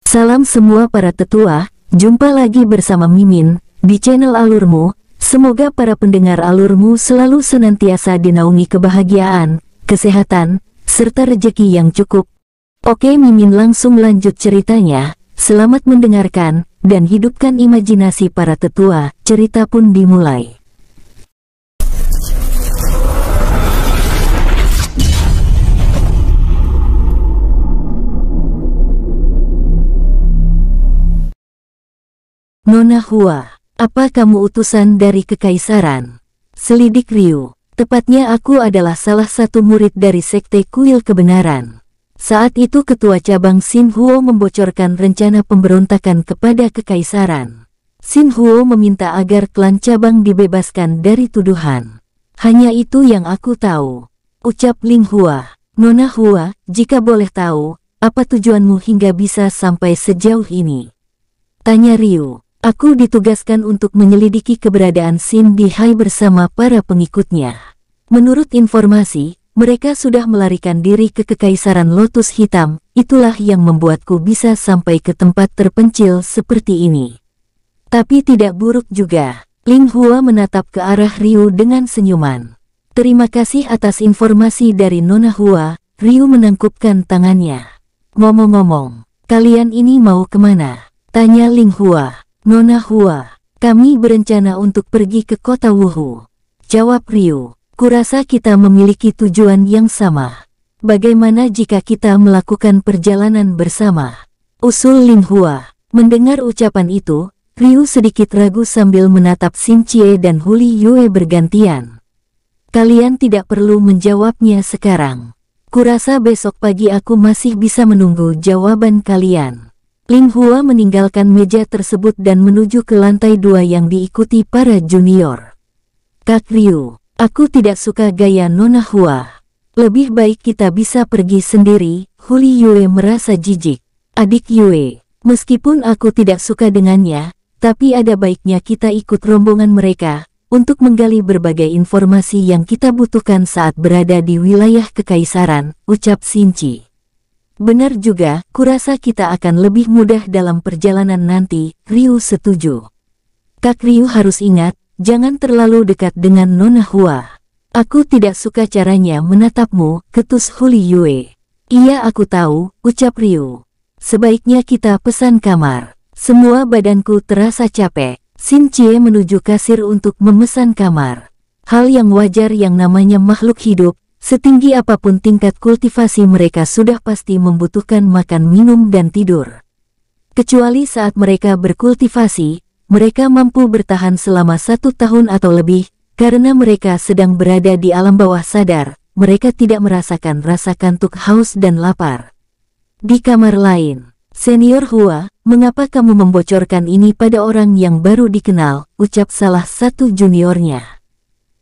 Salam semua para tetua, jumpa lagi bersama Mimin di channel Alurmu. Semoga para pendengar Alurmu selalu senantiasa dinaungi kebahagiaan, kesehatan, serta rezeki yang cukup. Oke, Mimin langsung lanjut ceritanya. Selamat mendengarkan dan hidupkan imajinasi para tetua. Cerita pun dimulai. Nona Hua, apa kamu utusan dari Kekaisaran? Selidik Ryu. Tepatnya aku adalah salah satu murid dari Sekte Kuil Kebenaran. Saat itu ketua cabang Xin Huo membocorkan rencana pemberontakan kepada Kekaisaran. Xin Huo meminta agar klan cabang dibebaskan dari tuduhan. Hanya itu yang aku tahu, ucap Ling Hua. Nona Hua, jika boleh tahu, apa tujuanmu hingga bisa sampai sejauh ini? Tanya Ryu. Aku ditugaskan untuk menyelidiki keberadaan Xin Dihai bersama para pengikutnya. Menurut informasi, mereka sudah melarikan diri ke Kekaisaran Lotus Hitam. Itulah yang membuatku bisa sampai ke tempat terpencil seperti ini. Tapi tidak buruk juga. Ling Hua menatap ke arah Ryu dengan senyuman. Terima kasih atas informasi dari Nona Hua. Ryu menangkupkan tangannya. Ngomong-ngomong, kalian ini mau kemana? Tanya Ling Hua. Nona Hua, kami berencana untuk pergi ke kota Wuhu. Jawab Ryu. Kurasa kita memiliki tujuan yang sama. Bagaimana jika kita melakukan perjalanan bersama? Usul Ling Hua. Mendengar ucapan itu, Ryu sedikit ragu sambil menatap Xin Chie dan Huli Yue bergantian. Kalian tidak perlu menjawabnya sekarang. Kurasa besok pagi aku masih bisa menunggu jawaban kalian. Ling Hua meninggalkan meja tersebut dan menuju ke lantai 2 yang diikuti para junior. Kak Ryu, aku tidak suka gaya Nona Hua. Lebih baik kita bisa pergi sendiri. Huli Yue merasa jijik. Adik Yue, meskipun aku tidak suka dengannya, tapi ada baiknya kita ikut rombongan mereka untuk menggali berbagai informasi yang kita butuhkan saat berada di wilayah Kekaisaran, ucap Xin Chi. Benar juga, kurasa kita akan lebih mudah dalam perjalanan nanti. Ryu setuju. Kak Ryu harus ingat, jangan terlalu dekat dengan Nona Hua. Aku tidak suka caranya menatapmu, ketus Huli Yue. Iya aku tahu, ucap Ryu. Sebaiknya kita pesan kamar. Semua badanku terasa capek. Xin Chie menuju kasir untuk memesan kamar. Hal yang wajar yang namanya makhluk hidup. Setinggi apapun tingkat kultivasi mereka sudah pasti membutuhkan makan, minum, dan tidur. Kecuali saat mereka berkultivasi, mereka mampu bertahan selama 1 tahun atau lebih, karena mereka sedang berada di alam bawah sadar, mereka tidak merasakan rasa kantuk, haus, dan lapar. Di kamar lain, Senior Hua, mengapa kamu membocorkan ini pada orang yang baru dikenal, ucap salah satu juniornya.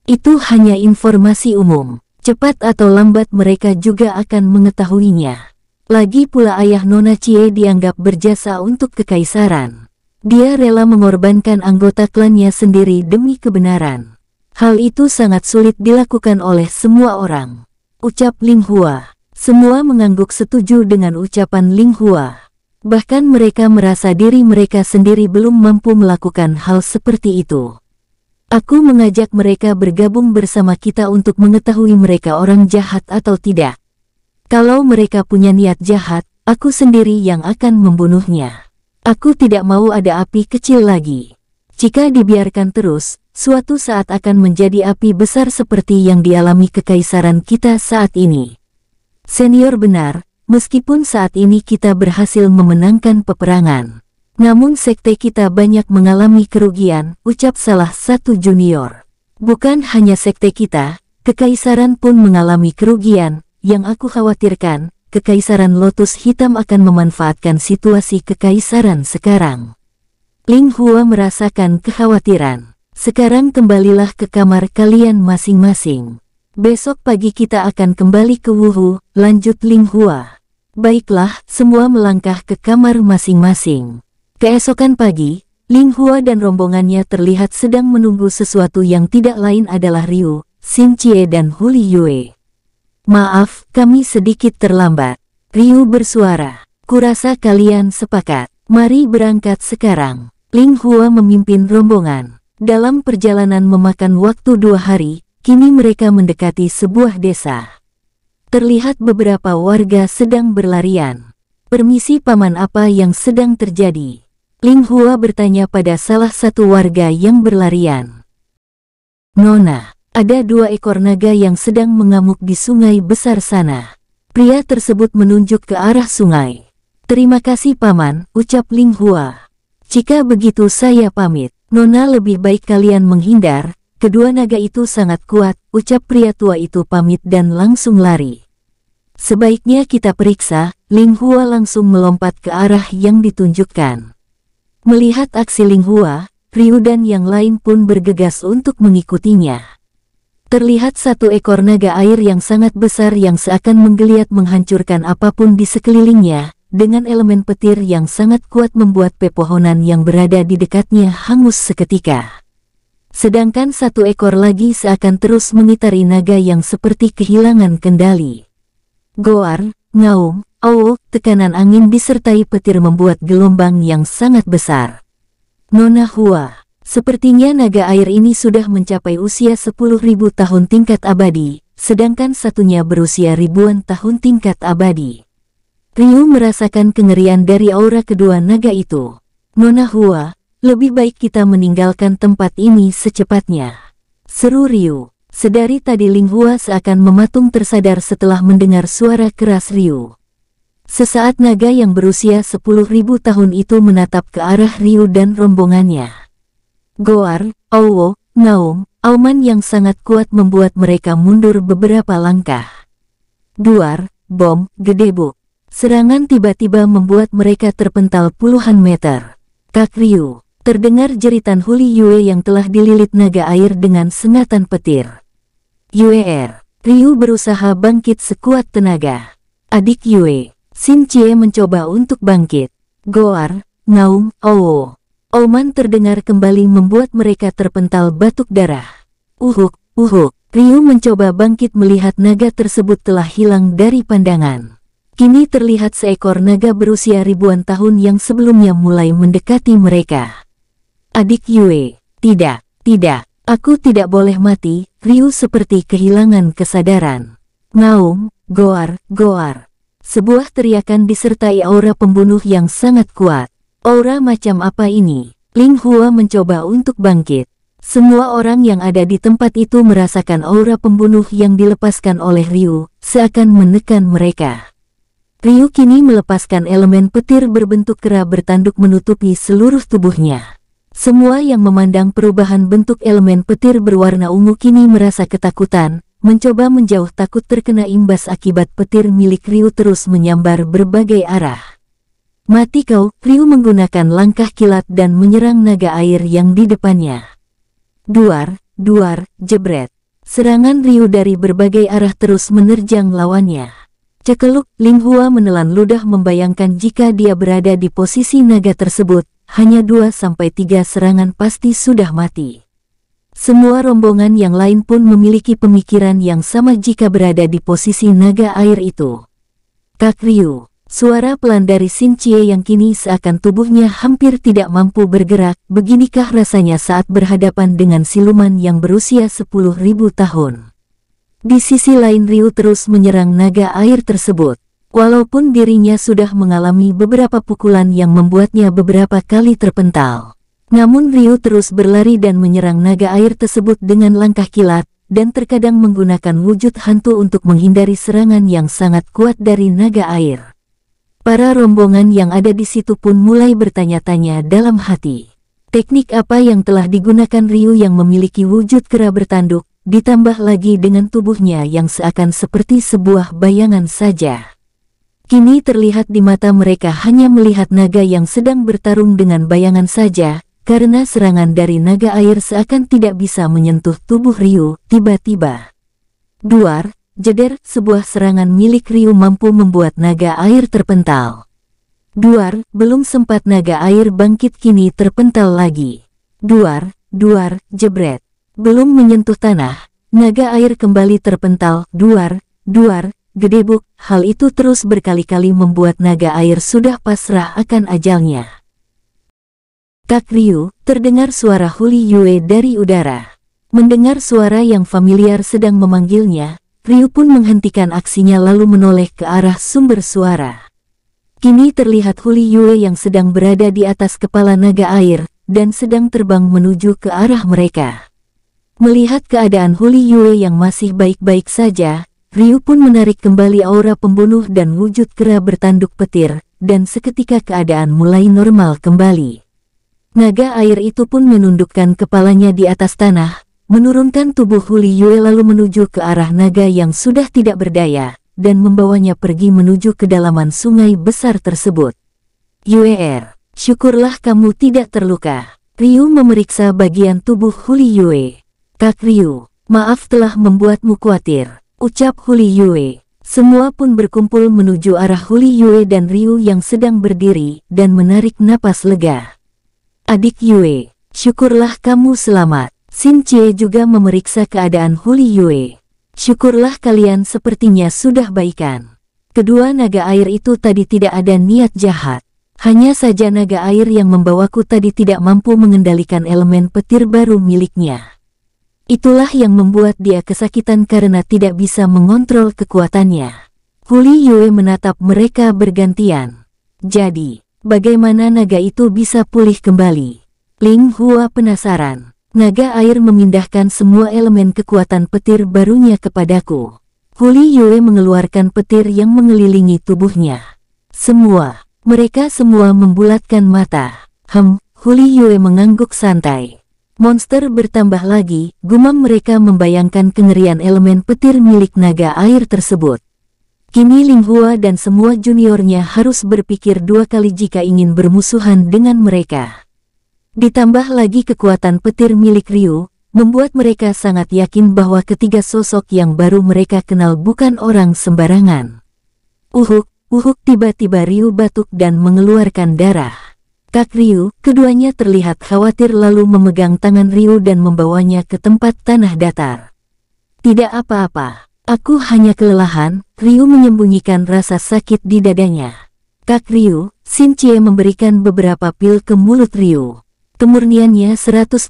Itu hanya informasi umum. Cepat atau lambat mereka juga akan mengetahuinya. Lagi pula ayah Nona Chie dianggap berjasa untuk Kekaisaran. Dia rela mengorbankan anggota klannya sendiri demi kebenaran. Hal itu sangat sulit dilakukan oleh semua orang, ucap Ling Hua. Semua mengangguk setuju dengan ucapan Ling Hua. Bahkan mereka merasa diri mereka sendiri belum mampu melakukan hal seperti itu. Aku mengajak mereka bergabung bersama kita untuk mengetahui mereka orang jahat atau tidak. Kalau mereka punya niat jahat, aku sendiri yang akan membunuhnya. Aku tidak mau ada api kecil lagi. Jika dibiarkan terus, suatu saat akan menjadi api besar seperti yang dialami Kekaisaran kita saat ini. Senior benar, meskipun saat ini kita berhasil memenangkan peperangan. Namun sekte kita banyak mengalami kerugian, ucap salah satu junior. Bukan hanya sekte kita, Kekaisaran pun mengalami kerugian. Yang aku khawatirkan, Kekaisaran Lotus Hitam akan memanfaatkan situasi Kekaisaran sekarang. Ling Hua merasakan kekhawatiran. Sekarang kembalilah ke kamar kalian masing-masing. Besok pagi kita akan kembali ke Wuhu, lanjut Ling Hua. Baiklah, semua melangkah ke kamar masing-masing. Keesokan pagi, Ling Hua dan rombongannya terlihat sedang menunggu sesuatu yang tidak lain adalah Ryu, Xin Chie dan Huli Yue. Maaf, kami sedikit terlambat. Ryu bersuara. Kurasa kalian sepakat. Mari berangkat sekarang. Ling Hua memimpin rombongan. Dalam perjalanan memakan waktu 2 hari, kini mereka mendekati sebuah desa. Terlihat beberapa warga sedang berlarian. Permisi paman, apa yang sedang terjadi? Ling Hua bertanya pada salah satu warga yang berlarian. Nona, ada 2 ekor naga yang sedang mengamuk di sungai besar sana. Pria tersebut menunjuk ke arah sungai. Terima kasih paman, ucap Ling Hua. Jika begitu saya pamit. Nona, lebih baik kalian menghindar. Kedua naga itu sangat kuat, ucap pria tua itu pamit dan langsung lari. Sebaiknya kita periksa. Ling Hua langsung melompat ke arah yang ditunjukkan. Melihat aksi Ling Hua, Ryu dan yang lain pun bergegas untuk mengikutinya. Terlihat 1 ekor naga air yang sangat besar yang seakan menggeliat menghancurkan apapun di sekelilingnya. Dengan elemen petir yang sangat kuat membuat pepohonan yang berada di dekatnya hangus seketika. Sedangkan 1 ekor lagi seakan terus mengitari naga yang seperti kehilangan kendali. Goar, ngaum, tekanan angin disertai petir membuat gelombang yang sangat besar. Nona Hua, sepertinya naga air ini sudah mencapai usia 10.000 tahun tingkat abadi, sedangkan satunya berusia ribuan tahun tingkat abadi. Ryu merasakan kengerian dari aura kedua naga itu. Nona Hua, lebih baik kita meninggalkan tempat ini secepatnya, seru Ryu. Sedari tadi Ling Hua seakan mematung tersadar setelah mendengar suara keras Ryu. Sesaat naga yang berusia 10.000 tahun itu menatap ke arah Ryu dan rombongannya. Goar, ngaum, auman yang sangat kuat membuat mereka mundur beberapa langkah. Duar, bom, gedebuk. Serangan tiba-tiba membuat mereka terpental puluhan meter. Kak Ryu, terdengar jeritan Huli Yue yang telah dililit naga air dengan sengatan petir. Yue, Ryu berusaha bangkit sekuat tenaga. Adik Yue, Xin Chie mencoba untuk bangkit. Goar, ngaum, auman terdengar kembali membuat mereka terpental batuk darah. Uhuk, Ryu mencoba bangkit melihat naga tersebut telah hilang dari pandangan. Kini terlihat seekor naga berusia ribuan tahun yang sebelumnya mulai mendekati mereka. Adik Yue, tidak, aku tidak boleh mati. Ryu seperti kehilangan kesadaran. Ngaum, goar. Sebuah teriakan disertai aura pembunuh yang sangat kuat. Aura macam apa ini? Ling Hua mencoba untuk bangkit. Semua orang yang ada di tempat itu merasakan aura pembunuh yang dilepaskan oleh Ryu, seakan menekan mereka. Ryu kini melepaskan elemen petir berbentuk kera bertanduk menutupi seluruh tubuhnya. Semua yang memandang perubahan bentuk elemen petir berwarna ungu kini merasa ketakutan, mencoba menjauh takut terkena imbas akibat petir milik Ryu terus menyambar berbagai arah. Mati kau, Ryu menggunakan langkah kilat dan menyerang naga air yang di depannya. Duar, jebret. Serangan Ryu dari berbagai arah terus menerjang lawannya. Cekeluk, Ling Hua menelan ludah membayangkan jika dia berada di posisi naga tersebut, hanya 2-3 serangan pasti sudah mati. Semua rombongan yang lain pun memiliki pemikiran yang sama jika berada di posisi naga air itu. Kak Ryu, suara pelan dari Xin Chie yang kini seakan tubuhnya hampir tidak mampu bergerak, beginikah rasanya saat berhadapan dengan siluman yang berusia 10.000 tahun. Di sisi lain Ryu terus menyerang naga air tersebut. Walaupun dirinya sudah mengalami beberapa pukulan yang membuatnya beberapa kali terpental. Namun Ryu terus berlari dan menyerang naga air tersebut dengan langkah kilat, dan terkadang menggunakan wujud hantu untuk menghindari serangan yang sangat kuat dari naga air. Para rombongan yang ada di situ pun mulai bertanya-tanya dalam hati. Teknik apa yang telah digunakan Ryu yang memiliki wujud kera bertanduk, ditambah lagi dengan tubuhnya yang seakan seperti sebuah bayangan saja. Kini terlihat di mata mereka hanya melihat naga yang sedang bertarung dengan bayangan saja, karena serangan dari naga air seakan tidak bisa menyentuh tubuh Ryu. Tiba-tiba, duar, jeder, sebuah serangan milik Ryu mampu membuat naga air terpental. Duar, belum sempat naga air bangkit kini terpental lagi. Duar, jebret. Belum menyentuh tanah, naga air kembali terpental. Duar, gedebuk, hal itu terus berkali-kali membuat naga air sudah pasrah akan ajalnya. Kak Ryu, terdengar suara Huli Yue dari udara. Mendengar suara yang familiar sedang memanggilnya, Ryu pun menghentikan aksinya lalu menoleh ke arah sumber suara. Kini terlihat Huli Yue yang sedang berada di atas kepala naga air, dan sedang terbang menuju ke arah mereka. Melihat keadaan Huli Yue yang masih baik-baik saja, Ryu pun menarik kembali aura pembunuh dan wujud kera bertanduk petir, dan seketika keadaan mulai normal kembali. Naga air itu pun menundukkan kepalanya di atas tanah, menurunkan tubuh Huli Yue lalu menuju ke arah naga yang sudah tidak berdaya, dan membawanya pergi menuju kedalaman sungai besar tersebut. Yue, syukurlah kamu tidak terluka. Ryu memeriksa bagian tubuh Huli Yue. Kak Ryu, maaf telah membuatmu khawatir, ucap Huli Yue. Semua pun berkumpul menuju arah Huli Yue dan Ryu yang sedang berdiri, dan menarik napas lega. Adik Yue, syukurlah kamu selamat. Xin Chie juga memeriksa keadaan Huli Yue. Syukurlah kalian sepertinya sudah baikan. Kedua naga air itu tadi tidak ada niat jahat. Hanya saja naga air yang membawaku tadi tidak mampu mengendalikan elemen petir baru miliknya. Itulah yang membuat dia kesakitan karena tidak bisa mengontrol kekuatannya. Huli Yue menatap mereka bergantian. Jadi, bagaimana naga itu bisa pulih kembali? Ling Hua penasaran. Naga air memindahkan semua elemen kekuatan petir barunya kepadaku. Huli Yue mengeluarkan petir yang mengelilingi tubuhnya. Mereka semua membulatkan mata. Huli Yue mengangguk santai. Monster bertambah lagi, gumam mereka membayangkan kengerian elemen petir milik naga air tersebut. Kini Ling Hua dan semua juniornya harus berpikir dua kali jika ingin bermusuhan dengan mereka. Ditambah lagi kekuatan petir milik Ryu, membuat mereka sangat yakin bahwa ketiga sosok yang baru mereka kenal bukan orang sembarangan. Uhuk, tiba-tiba Ryu batuk dan mengeluarkan darah. Kak Ryu, keduanya terlihat khawatir lalu memegang tangan Ryu dan membawanya ke tempat tanah datar. Tidak apa-apa, aku hanya kelelahan. Ryu menyembunyikan rasa sakit di dadanya. Kak Ryu, Xin Chie memberikan beberapa pil ke mulut Ryu. Kemurniannya 100%,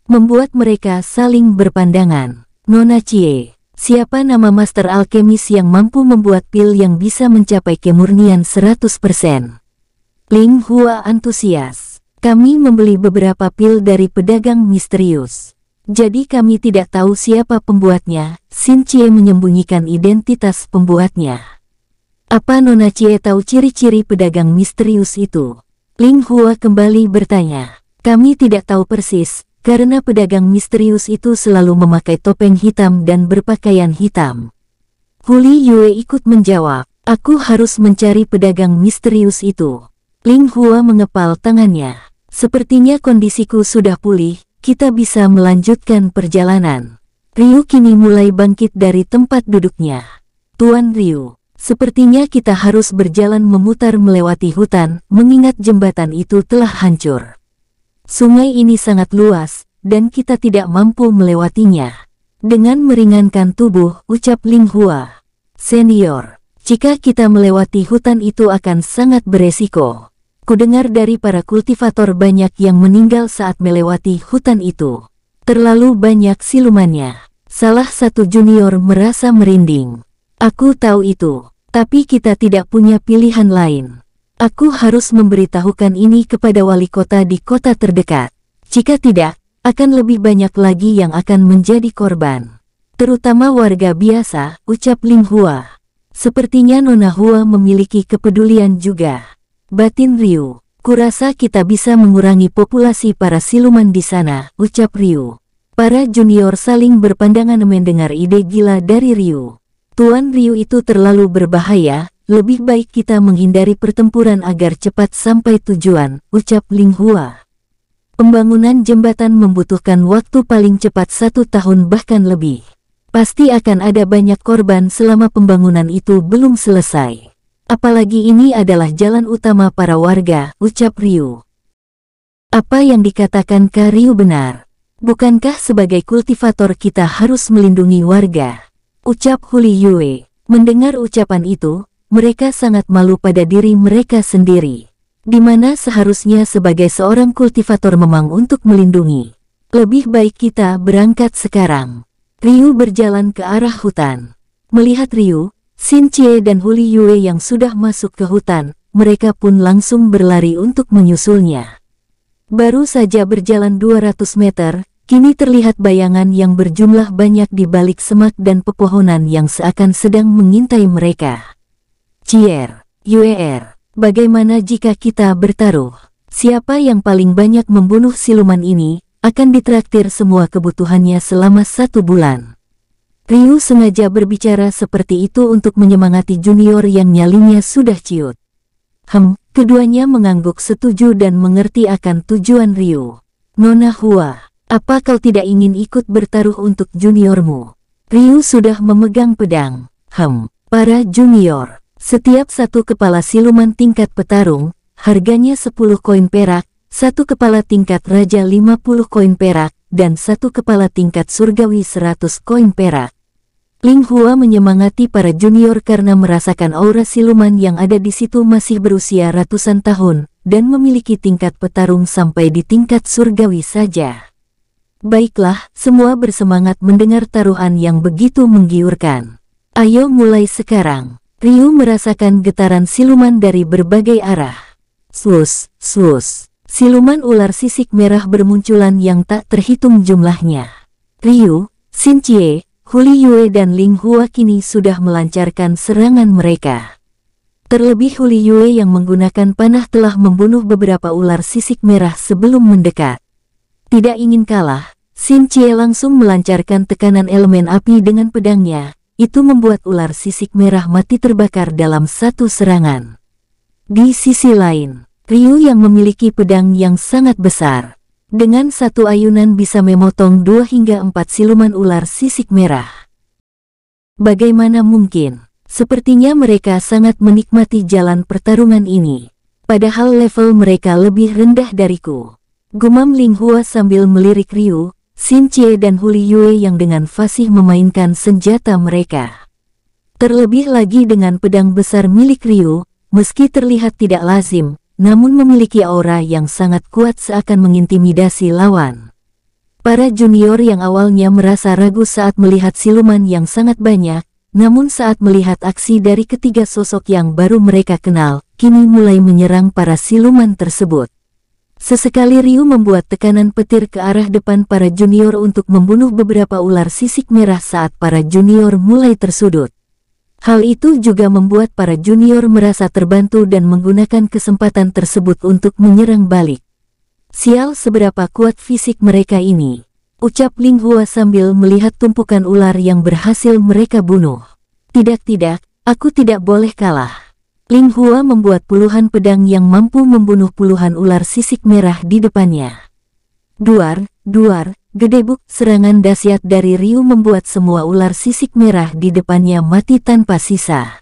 membuat mereka saling berpandangan. Nona Chie, siapa nama master alkemis yang mampu membuat pil yang bisa mencapai kemurnian 100%? Ling Hua antusias. Kami membeli beberapa pil dari pedagang misterius. Jadi kami tidak tahu siapa pembuatnya. Xin Chie menyembunyikan identitas pembuatnya. Apa Nona Chie tahu ciri-ciri pedagang misterius itu? Ling Hua kembali bertanya. Kami tidak tahu persis, karena pedagang misterius itu selalu memakai topeng hitam dan berpakaian hitam. Huli Yue ikut menjawab, aku harus mencari pedagang misterius itu. Ling Hua mengepal tangannya. Sepertinya kondisiku sudah pulih, kita bisa melanjutkan perjalanan. Ryu kini mulai bangkit dari tempat duduknya. Tuan Ryu, sepertinya kita harus berjalan memutar melewati hutan, mengingat jembatan itu telah hancur. Sungai ini sangat luas, dan kita tidak mampu melewatinya. Dengan meringankan tubuh, ucap Ling Hua. Senior, jika kita melewati hutan itu akan sangat beresiko. Kudengar dari para kultivator banyak yang meninggal saat melewati hutan itu. Terlalu banyak silumannya. Salah satu junior merasa merinding. Aku tahu itu, tapi kita tidak punya pilihan lain. Aku harus memberitahukan ini kepada wali kota di kota terdekat. Jika tidak, akan lebih banyak lagi yang akan menjadi korban. Terutama warga biasa, ucap Ling Hua. Sepertinya Nona Hua memiliki kepedulian juga. Batin Ryu, kurasa kita bisa mengurangi populasi para siluman di sana, ucap Ryu. Para junior saling berpandangan mendengar ide gila dari Ryu. Tuan Ryu itu terlalu berbahaya, lebih baik kita menghindari pertempuran agar cepat sampai tujuan, ucap Ling Hua. Pembangunan jembatan membutuhkan waktu paling cepat 1 tahun bahkan lebih. Pasti akan ada banyak korban selama pembangunan itu belum selesai. Apalagi ini adalah jalan utama para warga, ucap Ryu. Apa yang dikatakan Kak Ryu benar. Bukankah sebagai kultivator kita harus melindungi warga? Ucap Huli Yue. Mendengar ucapan itu, mereka sangat malu pada diri mereka sendiri. Di mana seharusnya sebagai seorang kultivator memang untuk melindungi. Lebih baik kita berangkat sekarang. Ryu berjalan ke arah hutan. Melihat Ryu, Xin Cie dan Huli Yue yang sudah masuk ke hutan, mereka pun langsung berlari untuk menyusulnya. Baru saja berjalan 200 meter, kini terlihat bayangan yang berjumlah banyak di balik semak dan pepohonan yang seakan sedang mengintai mereka. Cier, Yuer, bagaimana jika kita bertaruh? Siapa yang paling banyak membunuh siluman ini, akan ditraktir semua kebutuhannya selama 1 bulan. Ryu sengaja berbicara seperti itu untuk menyemangati junior yang nyalinya sudah ciut. Keduanya mengangguk setuju dan mengerti akan tujuan Ryu. Nona Hua, apa kau tidak ingin ikut bertaruh untuk juniormu? Ryu sudah memegang pedang. Para junior, setiap satu kepala siluman tingkat petarung, harganya 10 koin perak, satu kepala tingkat raja 50 koin perak, dan satu kepala tingkat surgawi 100 koin perak. Ling Hua menyemangati para junior karena merasakan aura siluman yang ada di situ masih berusia ratusan tahun, dan memiliki tingkat petarung sampai di tingkat surgawi saja. Baiklah, semua bersemangat mendengar taruhan yang begitu menggiurkan. Ayo mulai sekarang. Ryu merasakan getaran siluman dari berbagai arah. Swus, swus. Siluman ular sisik merah bermunculan yang tak terhitung jumlahnya. Ryu, Xin Cie, Huli Yue dan Ling Hua kini sudah melancarkan serangan mereka. Terlebih Huli Yue yang menggunakan panah telah membunuh beberapa ular sisik merah sebelum mendekat. Tidak ingin kalah, Xin Cie langsung melancarkan tekanan elemen api dengan pedangnya. Itu membuat ular sisik merah mati terbakar dalam satu serangan. Di sisi lain, Ryu yang memiliki pedang yang sangat besar, dengan satu ayunan bisa memotong 2 hingga 4 siluman ular sisik merah. Bagaimana mungkin? Sepertinya mereka sangat menikmati jalan pertarungan ini. Padahal level mereka lebih rendah dariku. Gumam Ling Hua sambil melirik Ryu, Xin Cie dan Huli Yue yang dengan fasih memainkan senjata mereka. Terlebih lagi dengan pedang besar milik Ryu, meski terlihat tidak lazim, namun memiliki aura yang sangat kuat seakan mengintimidasi lawan. Para junior yang awalnya merasa ragu saat melihat siluman yang sangat banyak, namun saat melihat aksi dari ketiga sosok yang baru mereka kenal, kini mulai menyerang para siluman tersebut. Sesekali Ryu membuat tekanan petir ke arah depan para junior untuk membunuh beberapa ular sisik merah saat para junior mulai tersudut. Hal itu juga membuat para junior merasa terbantu dan menggunakan kesempatan tersebut untuk menyerang balik. Sial seberapa kuat fisik mereka ini, ucap Ling Hua sambil melihat tumpukan ular yang berhasil mereka bunuh. Tidak, aku tidak boleh kalah. Ling Hua membuat puluhan pedang yang mampu membunuh puluhan ular sisik merah di depannya. Duar, gedebuk, serangan dahsyat dari Ryu membuat semua ular sisik merah di depannya mati tanpa sisa.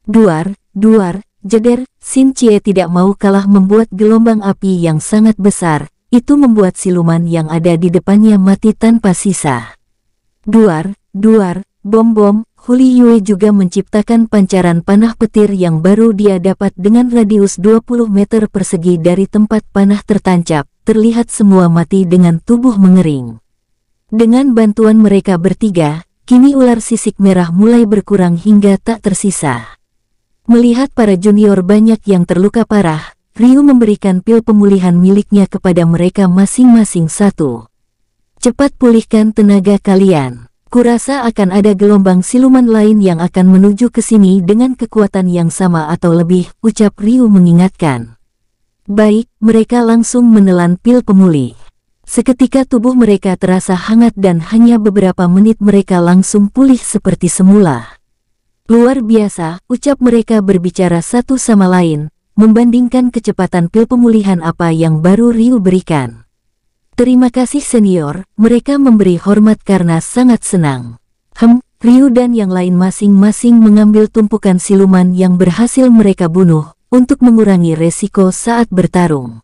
Duar, jeder, Xin Cie tidak mau kalah membuat gelombang api yang sangat besar, itu membuat siluman yang ada di depannya mati tanpa sisa. Duar, bom, Huli Yue juga menciptakan pancaran panah petir yang baru dia dapat dengan radius 20 meter persegi dari tempat panah tertancap. Terlihat semua mati dengan tubuh mengering. Dengan bantuan mereka bertiga, kini ular sisik merah mulai berkurang hingga tak tersisa. Melihat para junior banyak yang terluka parah, Ryu memberikan pil pemulihan miliknya kepada mereka masing-masing satu. Cepat pulihkan tenaga kalian. Kurasa akan ada gelombang siluman lain yang akan menuju ke sini dengan kekuatan yang sama atau lebih, ucap Ryu mengingatkan. Baik, mereka langsung menelan pil pemulih. Seketika tubuh mereka terasa hangat dan hanya beberapa menit mereka langsung pulih seperti semula. Luar biasa, ucap mereka berbicara satu sama lain, membandingkan kecepatan pil pemulihan apa yang baru Ryu berikan. Terima kasih senior, mereka memberi hormat karena sangat senang. Ryu dan yang lain masing-masing mengambil tumpukan siluman yang berhasil mereka bunuh, untuk mengurangi resiko saat bertarung.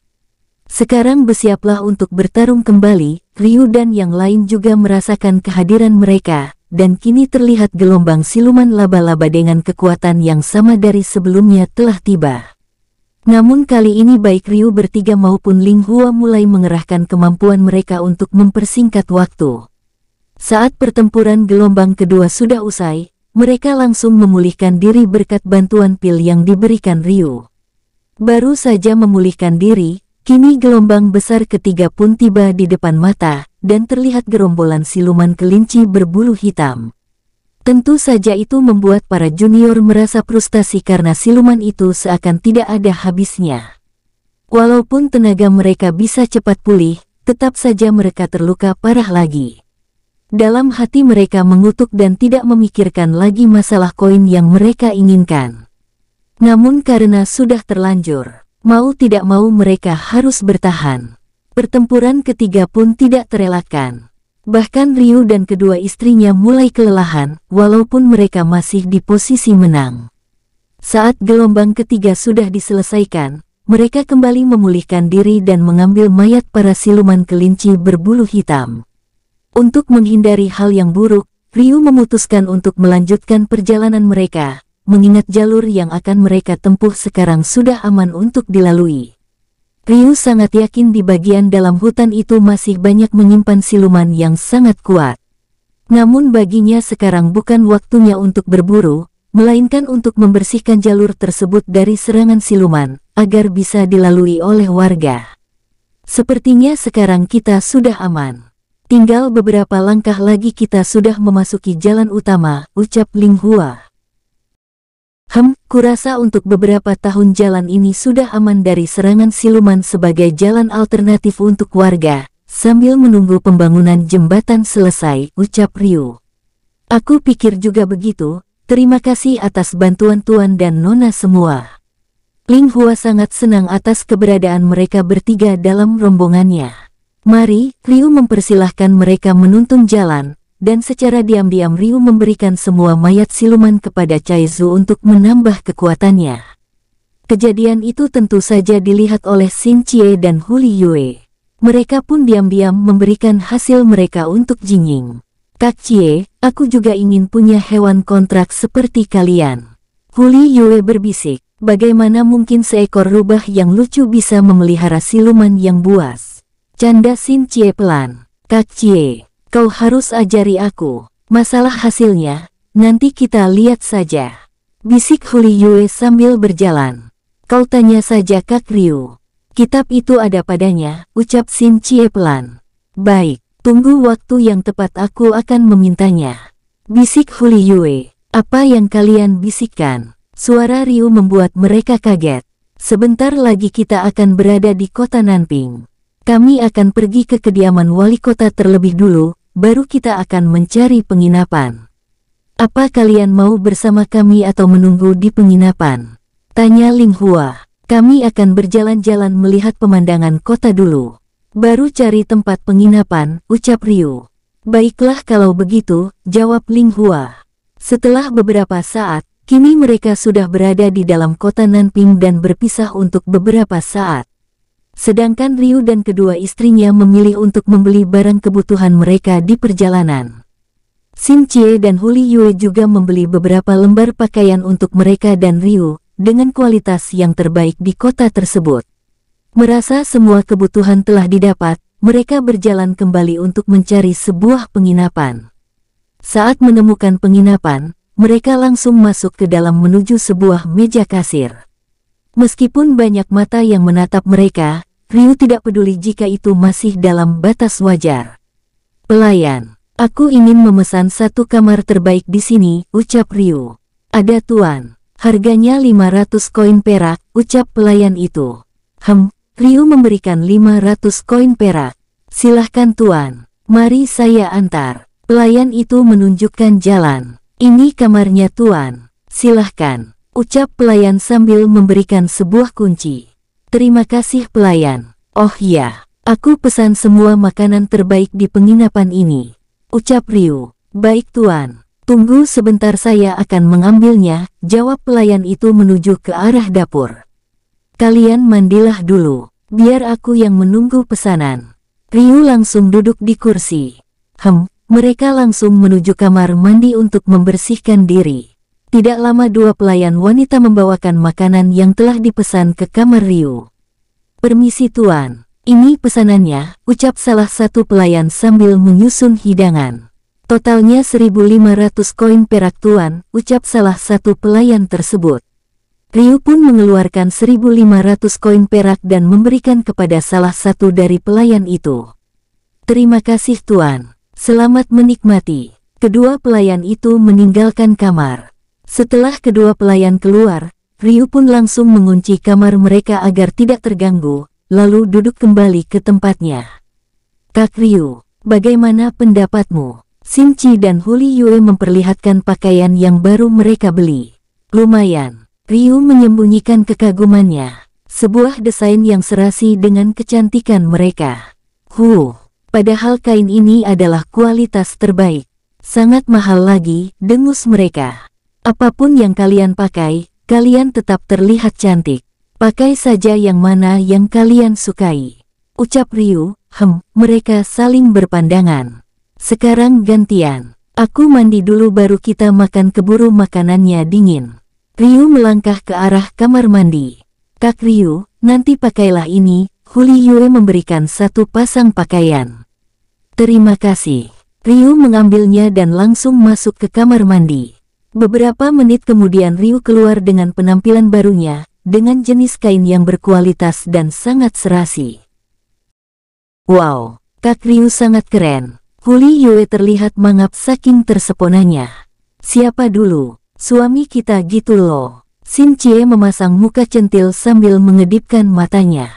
Sekarang bersiaplah untuk bertarung kembali. Ryu dan yang lain juga merasakan kehadiran mereka, dan kini terlihat gelombang siluman laba-laba dengan kekuatan yang sama dari sebelumnya telah tiba. Namun kali ini baik Ryu bertiga maupun Ling Hua mulai mengerahkan kemampuan mereka untuk mempersingkat waktu. Saat pertempuran gelombang kedua sudah usai, mereka langsung memulihkan diri berkat bantuan pil yang diberikan Ryu. Baru saja memulihkan diri, kini gelombang besar ketiga pun tiba di depan mata, dan terlihat gerombolan siluman kelinci berbulu hitam. Tentu saja itu membuat para junior merasa frustasi karena siluman itu seakan tidak ada habisnya. Walaupun tenaga mereka bisa cepat pulih, tetap saja mereka terluka parah lagi. Dalam hati mereka mengutuk dan tidak memikirkan lagi masalah koin yang mereka inginkan. Namun karena sudah terlanjur, mau tidak mau mereka harus bertahan. Pertempuran ketiga pun tidak terelakkan. Bahkan Ryu dan kedua istrinya mulai kelelahan, walaupun mereka masih di posisi menang. Saat gelombang ketiga sudah diselesaikan, mereka kembali memulihkan diri dan mengambil mayat para siluman kelinci berbulu hitam. Untuk menghindari hal yang buruk, Ryu memutuskan untuk melanjutkan perjalanan mereka, mengingat jalur yang akan mereka tempuh sekarang sudah aman untuk dilalui. Ryu sangat yakin di bagian dalam hutan itu masih banyak menyimpan siluman yang sangat kuat. Namun baginya sekarang bukan waktunya untuk berburu, melainkan untuk membersihkan jalur tersebut dari serangan siluman, agar bisa dilalui oleh warga. Sepertinya sekarang kita sudah aman. Tinggal beberapa langkah lagi kita sudah memasuki jalan utama, ucap Ling Hua. Kurasa untuk beberapa tahun jalan ini sudah aman dari serangan siluman sebagai jalan alternatif untuk warga, sambil menunggu pembangunan jembatan selesai, ucap Ryu. Aku pikir juga begitu, terima kasih atas bantuan Tuan dan Nona semua. Ling Hua sangat senang atas keberadaan mereka bertiga dalam rombongannya. Mari, Ryu mempersilahkan mereka menuntun jalan, dan secara diam-diam Ryu memberikan semua mayat siluman kepada Chaizu untuk menambah kekuatannya. Kejadian itu tentu saja dilihat oleh Xin Chie dan Hu Liyue. Mereka pun diam-diam memberikan hasil mereka untuk Jingying. Kak Chie, aku juga ingin punya hewan kontrak seperti kalian. Hu Liyue berbisik, bagaimana mungkin seekor rubah yang lucu bisa memelihara siluman yang buas? Canda Xin Chie pelan. Kak Chie, kau harus ajari aku. Masalah hasilnya, nanti kita lihat saja. Bisik Hu Liyue sambil berjalan. Kau tanya saja Kak Ryu. Kitab itu ada padanya, ucap Xin Chie pelan. Baik, tunggu waktu yang tepat aku akan memintanya. Bisik Hu Liyue. Apa yang kalian bisikkan? Suara Ryu membuat mereka kaget. Sebentar lagi kita akan berada di kota Nanping. Kami akan pergi ke kediaman wali kota terlebih dulu, baru kita akan mencari penginapan. Apa kalian mau bersama kami atau menunggu di penginapan? Tanya Ling Hua. Kami akan berjalan-jalan melihat pemandangan kota dulu. Baru cari tempat penginapan, ucap Ryu. Baiklah kalau begitu, jawab Ling Hua. Setelah beberapa saat, kini mereka sudah berada di dalam kota Nanping dan berpisah untuk beberapa saat. Sedangkan Ryu dan kedua istrinya memilih untuk membeli barang kebutuhan mereka di perjalanan. Xin Chie dan Hu Liyue juga membeli beberapa lembar pakaian untuk mereka dan Ryu, dengan kualitas yang terbaik di kota tersebut. Merasa semua kebutuhan telah didapat, mereka berjalan kembali untuk mencari sebuah penginapan. Saat menemukan penginapan, mereka langsung masuk ke dalam menuju sebuah meja kasir. Meskipun banyak mata yang menatap mereka, Ryu tidak peduli jika itu masih dalam batas wajar. Pelayan, aku ingin memesan satu kamar terbaik di sini, ucap Ryu. Ada tuan, harganya 500 koin perak, ucap pelayan itu. Ryu memberikan 500 koin perak. Silahkan tuan, mari saya antar. Pelayan itu menunjukkan jalan. Ini kamarnya tuan, silahkan, ucap pelayan sambil memberikan sebuah kunci. Terima kasih pelayan. Oh ya, aku pesan semua makanan terbaik di penginapan ini, ucap Ryu. Baik tuan, tunggu sebentar saya akan mengambilnya, jawab pelayan itu menuju ke arah dapur. Kalian mandilah dulu, biar aku yang menunggu pesanan. Ryu langsung duduk di kursi. Mereka langsung menuju kamar mandi untuk membersihkan diri. Tidak lama dua pelayan wanita membawakan makanan yang telah dipesan ke kamar Ryu. "Permisi tuan, ini pesanannya," ucap salah satu pelayan sambil menyusun hidangan. "Totalnya 1.500 koin perak tuan," ucap salah satu pelayan tersebut. Ryu pun mengeluarkan 1.500 koin perak dan memberikan kepada salah satu dari pelayan itu. "Terima kasih tuan, selamat menikmati." Kedua pelayan itu meninggalkan kamar. Setelah kedua pelayan keluar, Ryu pun langsung mengunci kamar mereka agar tidak terganggu, lalu duduk kembali ke tempatnya. "Kak Ryu, bagaimana pendapatmu?" Xin Qi dan Huli Yue memperlihatkan pakaian yang baru mereka beli. "Lumayan." Ryu menyembunyikan kekagumannya. Sebuah desain yang serasi dengan kecantikan mereka. Padahal kain ini adalah kualitas terbaik. Sangat mahal lagi," dengus mereka. "Apapun yang kalian pakai, kalian tetap terlihat cantik. Pakai saja yang mana yang kalian sukai," ucap Ryu. Mereka saling berpandangan. "Sekarang gantian. Aku mandi dulu baru kita makan, keburu makanannya dingin." Ryu melangkah ke arah kamar mandi. "Kak Ryu, nanti pakailah ini." Huli Yue memberikan satu pasang pakaian. "Terima kasih." Ryu mengambilnya dan langsung masuk ke kamar mandi. Beberapa menit kemudian Ryu keluar dengan penampilan barunya, dengan jenis kain yang berkualitas dan sangat serasi. "Wow, Kak Ryu sangat keren." Huli Yue terlihat mangap saking terseponanya. "Siapa dulu? Suami kita gitu loh." Xin Qi memasang muka centil sambil mengedipkan matanya.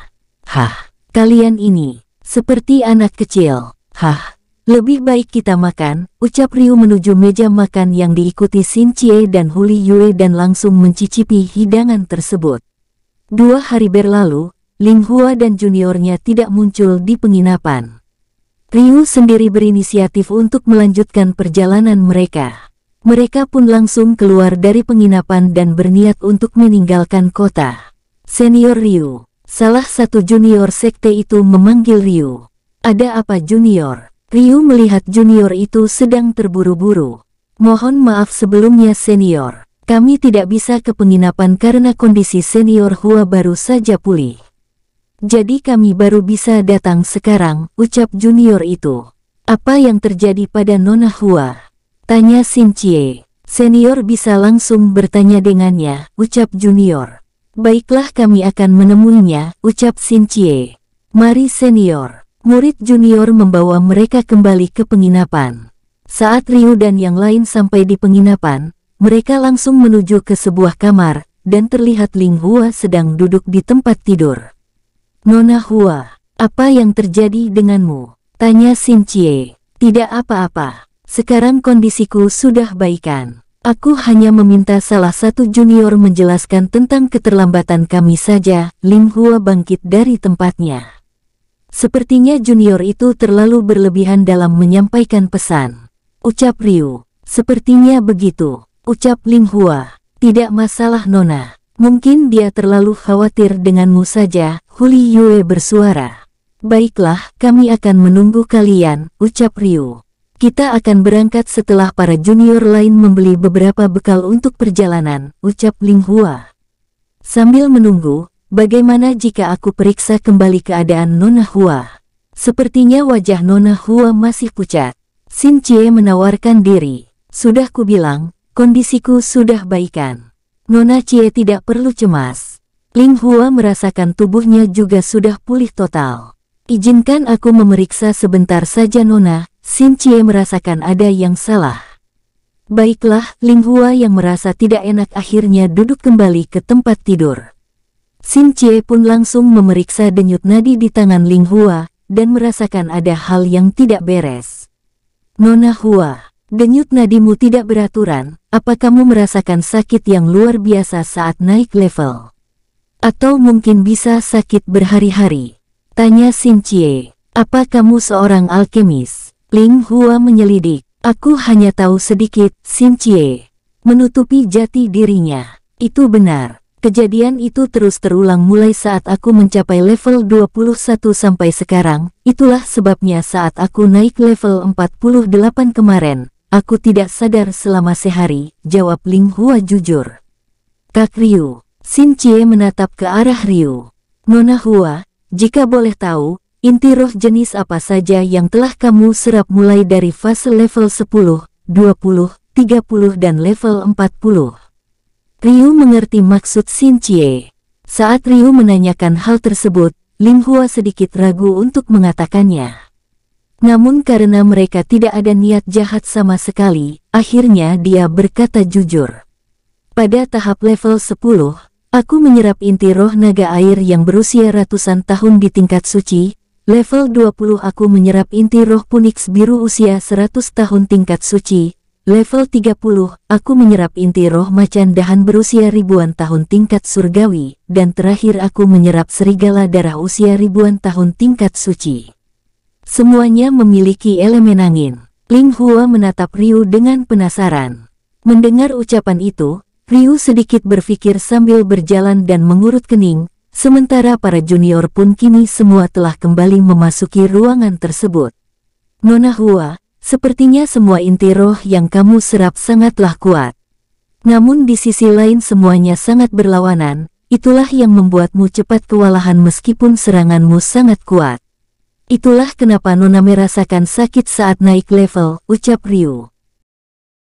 Kalian ini seperti anak kecil." "Lebih baik kita makan," ucap Ryu menuju meja makan yang diikuti Xin Qi dan Huli Yue dan langsung mencicipi hidangan tersebut. 2 hari berlalu, Ling Hua dan juniornya tidak muncul di penginapan. Ryu sendiri berinisiatif untuk melanjutkan perjalanan mereka. Mereka pun langsung keluar dari penginapan dan berniat untuk meninggalkan kota. "Senior Ryu," salah satu junior sekte itu memanggil Ryu. "Ada apa junior?" Ryu melihat junior itu sedang terburu-buru. "Mohon maaf sebelumnya senior, kami tidak bisa ke penginapan karena kondisi senior Hua baru saja pulih. Jadi kami baru bisa datang sekarang," ucap junior itu. "Apa yang terjadi pada Nona Hua?" tanya Xin Qi. "Senior bisa langsung bertanya dengannya," ucap junior. "Baiklah kami akan menemuinya," ucap Xin Qi. "Mari senior." Murid junior membawa mereka kembali ke penginapan. Saat Ryu dan yang lain sampai di penginapan, mereka langsung menuju ke sebuah kamar, dan terlihat Ling Hua sedang duduk di tempat tidur. "Nona Hua, apa yang terjadi denganmu?" tanya Xin Qi. "Tidak apa-apa. Sekarang kondisiku sudah baikan. Aku hanya meminta salah satu junior menjelaskan tentang keterlambatan kami saja." Ling Hua bangkit dari tempatnya. "Sepertinya junior itu terlalu berlebihan dalam menyampaikan pesan," ucap Ryu. "Sepertinya begitu," ucap Ling Hua. "Tidak masalah Nona. Mungkin dia terlalu khawatir denganmu saja," Huli Yue bersuara. "Baiklah, kami akan menunggu kalian," ucap Ryu. "Kita akan berangkat setelah para junior lain membeli beberapa bekal untuk perjalanan," ucap Ling Hua. Sambil menunggu, "Bagaimana jika aku periksa kembali keadaan Nona Hua?" Sepertinya wajah Nona Hua masih pucat. Xin Qi menawarkan diri. "Sudah kubilang, kondisiku sudah baikan. Nona Qi tidak perlu cemas." Ling Hua merasakan tubuhnya juga sudah pulih total. "Izinkan aku memeriksa sebentar saja Nona." Xin Qi merasakan ada yang salah. "Baiklah." Ling Hua yang merasa tidak enak akhirnya duduk kembali ke tempat tidur. Xin Qi pun langsung memeriksa denyut nadi di tangan Ling Hua, dan merasakan ada hal yang tidak beres. "Nona Hua, denyut nadimu tidak beraturan, apa kamu merasakan sakit yang luar biasa saat naik level? Atau mungkin bisa sakit berhari-hari?" tanya Xin Qi. "Apa kamu seorang alkemis?" Ling Hua menyelidik. "Aku hanya tahu sedikit," Xin Qi menutupi jati dirinya. "Itu benar. Kejadian itu terus terulang mulai saat aku mencapai level 21 sampai sekarang. Itulah sebabnya saat aku naik level 48 kemarin, aku tidak sadar selama sehari, jawab Ling Hua jujur. Kak Ryu. Xin Cie menatap ke arah Ryu. Nona Hua, jika boleh tahu, inti roh jenis apa saja yang telah kamu serap mulai dari fase level 10, 20, 30 dan level 40. Ryu mengerti maksud Xin Cie. Saat Ryu menanyakan hal tersebut, Ling Hua sedikit ragu untuk mengatakannya. Namun karena mereka tidak ada niat jahat sama sekali, akhirnya dia berkata jujur. Pada tahap level 10, aku menyerap inti roh naga air yang berusia ratusan tahun di tingkat suci. Level 20 aku menyerap inti roh Punix biru usia 100 tahun tingkat suci. Level 30, aku menyerap inti roh macan dahan berusia ribuan tahun tingkat surgawi, dan terakhir aku menyerap serigala darah usia ribuan tahun tingkat suci. Semuanya memiliki elemen angin. Ling Hua menatap Ryu dengan penasaran. Mendengar ucapan itu, Ryu sedikit berpikir sambil berjalan dan mengurut kening, sementara para junior pun kini semua telah kembali memasuki ruangan tersebut. Nona Hua, sepertinya semua inti roh yang kamu serap sangatlah kuat. Namun di sisi lain semuanya sangat berlawanan, itulah yang membuatmu cepat kewalahan meskipun seranganmu sangat kuat. Itulah kenapa Nona merasakan sakit saat naik level, ucap Ryu.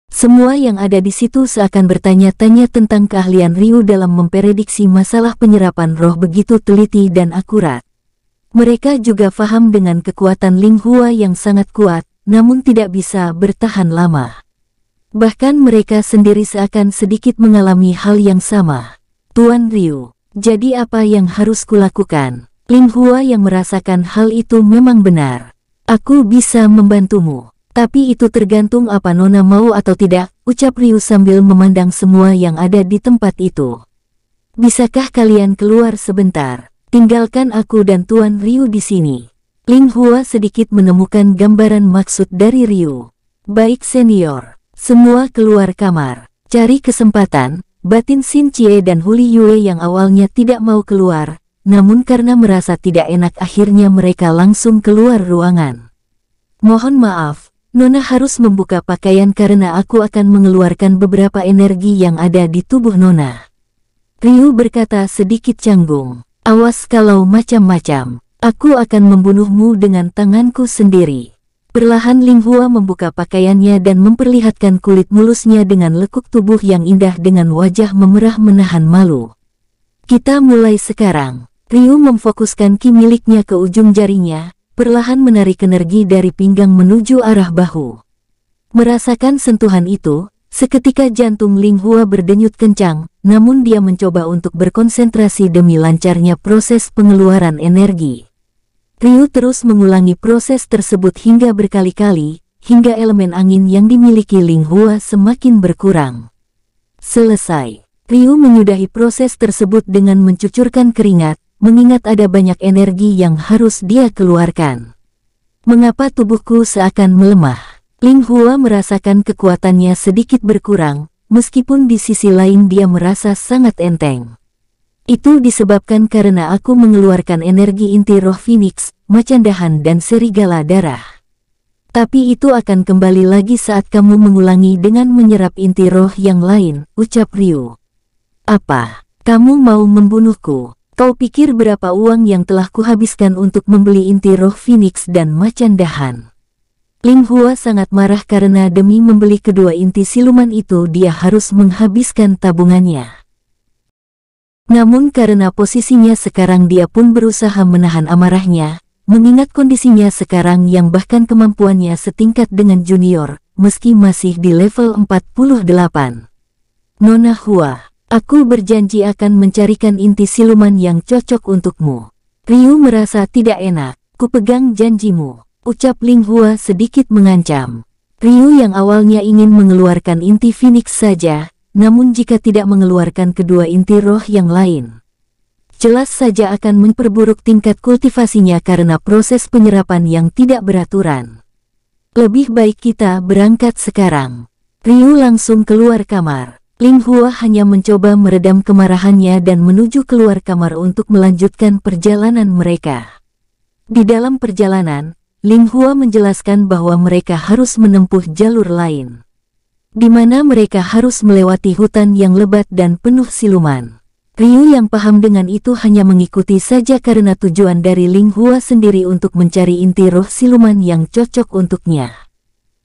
Semua yang ada di situ seakan bertanya-tanya tentang keahlian Ryu dalam memprediksi masalah penyerapan roh begitu teliti dan akurat. Mereka juga paham dengan kekuatan Ling Hua yang sangat kuat, namun tidak bisa bertahan lama. Bahkan mereka sendiri seakan sedikit mengalami hal yang sama. Tuan Ryu, jadi apa yang harus kulakukan? Ling Hua yang merasakan hal itu memang benar. Aku bisa membantumu, tapi itu tergantung apa Nona mau atau tidak, ucap Ryu sambil memandang semua yang ada di tempat itu. Bisakah kalian keluar sebentar? Tinggalkan aku dan Tuan Ryu di sini. Ling Hua sedikit menemukan gambaran maksud dari Ryu. Baik senior, semua keluar kamar. Cari kesempatan, batin Xin Cie dan Huli Yue yang awalnya tidak mau keluar, namun karena merasa tidak enak akhirnya mereka langsung keluar ruangan. Mohon maaf, Nona harus membuka pakaian karena aku akan mengeluarkan beberapa energi yang ada di tubuh Nona. Ryu berkata sedikit canggung. Awas kalau macam-macam. Aku akan membunuhmu dengan tanganku sendiri. Perlahan Ling Hua membuka pakaiannya dan memperlihatkan kulit mulusnya dengan lekuk tubuh yang indah dengan wajah memerah menahan malu. Kita mulai sekarang. Ryu memfokuskan ki miliknya ke ujung jarinya, perlahan menarik energi dari pinggang menuju arah bahu. Merasakan sentuhan itu, seketika jantung Ling Hua berdenyut kencang, namun dia mencoba untuk berkonsentrasi demi lancarnya proses pengeluaran energi. Ryu terus mengulangi proses tersebut hingga berkali-kali, hingga elemen angin yang dimiliki Ling Hua semakin berkurang. Selesai. Ryu menyudahi proses tersebut dengan mencucurkan keringat, mengingat ada banyak energi yang harus dia keluarkan. Mengapa tubuhku seakan melemah? Ling Hua merasakan kekuatannya sedikit berkurang, meskipun di sisi lain dia merasa sangat enteng. Itu disebabkan karena aku mengeluarkan energi inti roh Phoenix, macan dahan dan serigala darah. Tapi itu akan kembali lagi saat kamu mengulangi dengan menyerap inti roh yang lain, ucap Ryu. Apa? Kamu mau membunuhku? Kau pikir berapa uang yang telah kuhabiskan untuk membeli inti roh Phoenix dan macan dahan? Ling Hua sangat marah karena demi membeli kedua inti siluman itu dia harus menghabiskan tabungannya. Namun karena posisinya sekarang dia pun berusaha menahan amarahnya, mengingat kondisinya sekarang yang bahkan kemampuannya setingkat dengan junior, meski masih di level 48. Nona Hua, aku berjanji akan mencarikan inti siluman yang cocok untukmu. Ryu merasa tidak enak, kupegang janjimu, ucap Ling Hua sedikit mengancam. Ryu yang awalnya ingin mengeluarkan inti Phoenix saja, namun jika tidak mengeluarkan kedua inti roh yang lain, jelas saja akan memperburuk tingkat kultivasinya karena proses penyerapan yang tidak beraturan. Lebih baik kita berangkat sekarang. Ryu langsung keluar kamar. Ling Hua hanya mencoba meredam kemarahannya dan menuju keluar kamar untuk melanjutkan perjalanan mereka. Di dalam perjalanan, Ling Hua menjelaskan bahwa mereka harus menempuh jalur lain, di mana mereka harus melewati hutan yang lebat dan penuh siluman. Ryu yang paham dengan itu hanya mengikuti saja karena tujuan dari Ling Hua sendiri untuk mencari inti roh siluman yang cocok untuknya.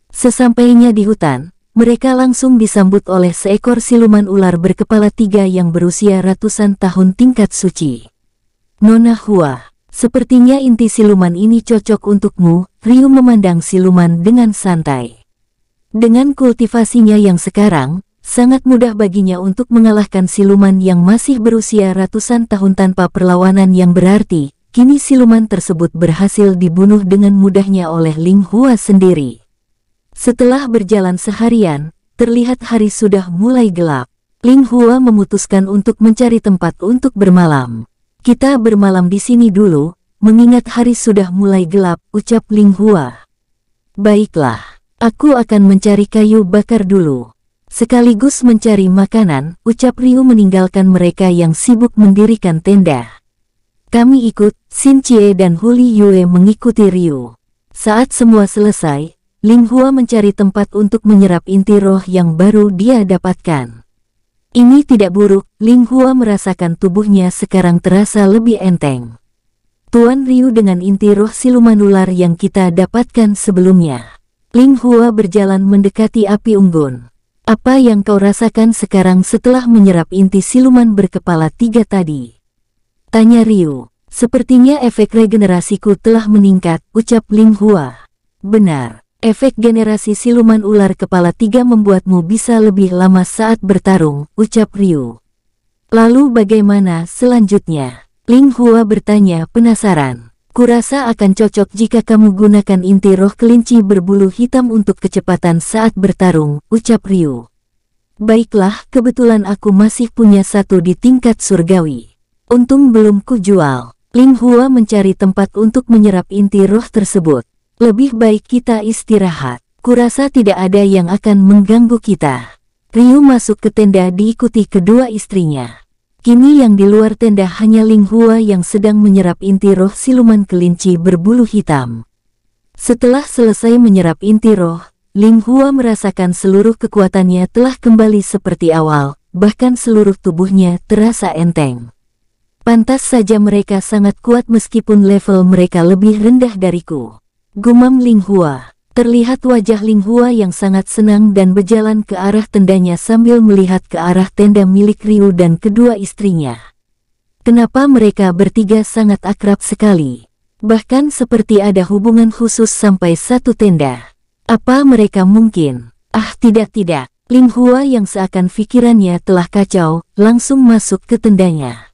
Sesampainya di hutan, mereka langsung disambut oleh seekor siluman ular berkepala 3 yang berusia ratusan tahun tingkat suci. Nona Hua, sepertinya inti siluman ini cocok untukmu. Ryu memandang siluman dengan santai. Dengan kultivasinya yang sekarang, sangat mudah baginya untuk mengalahkan siluman yang masih berusia ratusan tahun tanpa perlawanan yang berarti. Kini siluman tersebut berhasil dibunuh dengan mudahnya oleh Ling Hua sendiri. Setelah berjalan seharian, terlihat hari sudah mulai gelap. Ling Hua memutuskan untuk mencari tempat untuk bermalam. Kita bermalam di sini dulu, mengingat hari sudah mulai gelap, ucap Ling Hua. Baiklah, aku akan mencari kayu bakar dulu. Sekaligus mencari makanan, ucap Ryu meninggalkan mereka yang sibuk mendirikan tenda. Kami ikut. Xin Chie dan Huli Yue mengikuti Ryu. Saat semua selesai, Ling Hua mencari tempat untuk menyerap inti roh yang baru dia dapatkan. Ini tidak buruk. Ling Hua merasakan tubuhnya sekarang terasa lebih enteng. Tuan Ryu dengan inti roh siluman ular yang kita dapatkan sebelumnya. Ling Hua berjalan mendekati api unggun. Apa yang kau rasakan sekarang setelah menyerap inti siluman berkepala 3 tadi? Tanya Ryu. Sepertinya efek regenerasiku telah meningkat, ucap Ling Hua. Benar, efek generasi siluman ular kepala 3 membuatmu bisa lebih lama saat bertarung, ucap Ryu. Lalu bagaimana selanjutnya? Ling Hua bertanya penasaran. Kurasa akan cocok jika kamu gunakan inti roh kelinci berbulu hitam untuk kecepatan saat bertarung, ucap Ryu. Baiklah, kebetulan aku masih punya satu di tingkat surgawi. Untung belum kujual. Ling Hua mencari tempat untuk menyerap inti roh tersebut. Lebih baik kita istirahat. Kurasa tidak ada yang akan mengganggu kita. Ryu masuk ke tenda diikuti kedua istrinya. Kini yang di luar tenda hanya Ling Hua yang sedang menyerap inti roh siluman kelinci berbulu hitam. Setelah selesai menyerap inti roh, Ling Hua merasakan seluruh kekuatannya telah kembali seperti awal, bahkan seluruh tubuhnya terasa enteng. Pantas saja mereka sangat kuat meskipun level mereka lebih rendah dariku. Gumam Ling Hua. Terlihat wajah Ling Hua yang sangat senang dan berjalan ke arah tendanya sambil melihat ke arah tenda milik Ryu dan kedua istrinya. Kenapa mereka bertiga sangat akrab sekali? Bahkan seperti ada hubungan khusus sampai satu tenda. Apa mereka mungkin? Ah tidak. Ling Hua yang seakan pikirannya telah kacau, langsung masuk ke tendanya.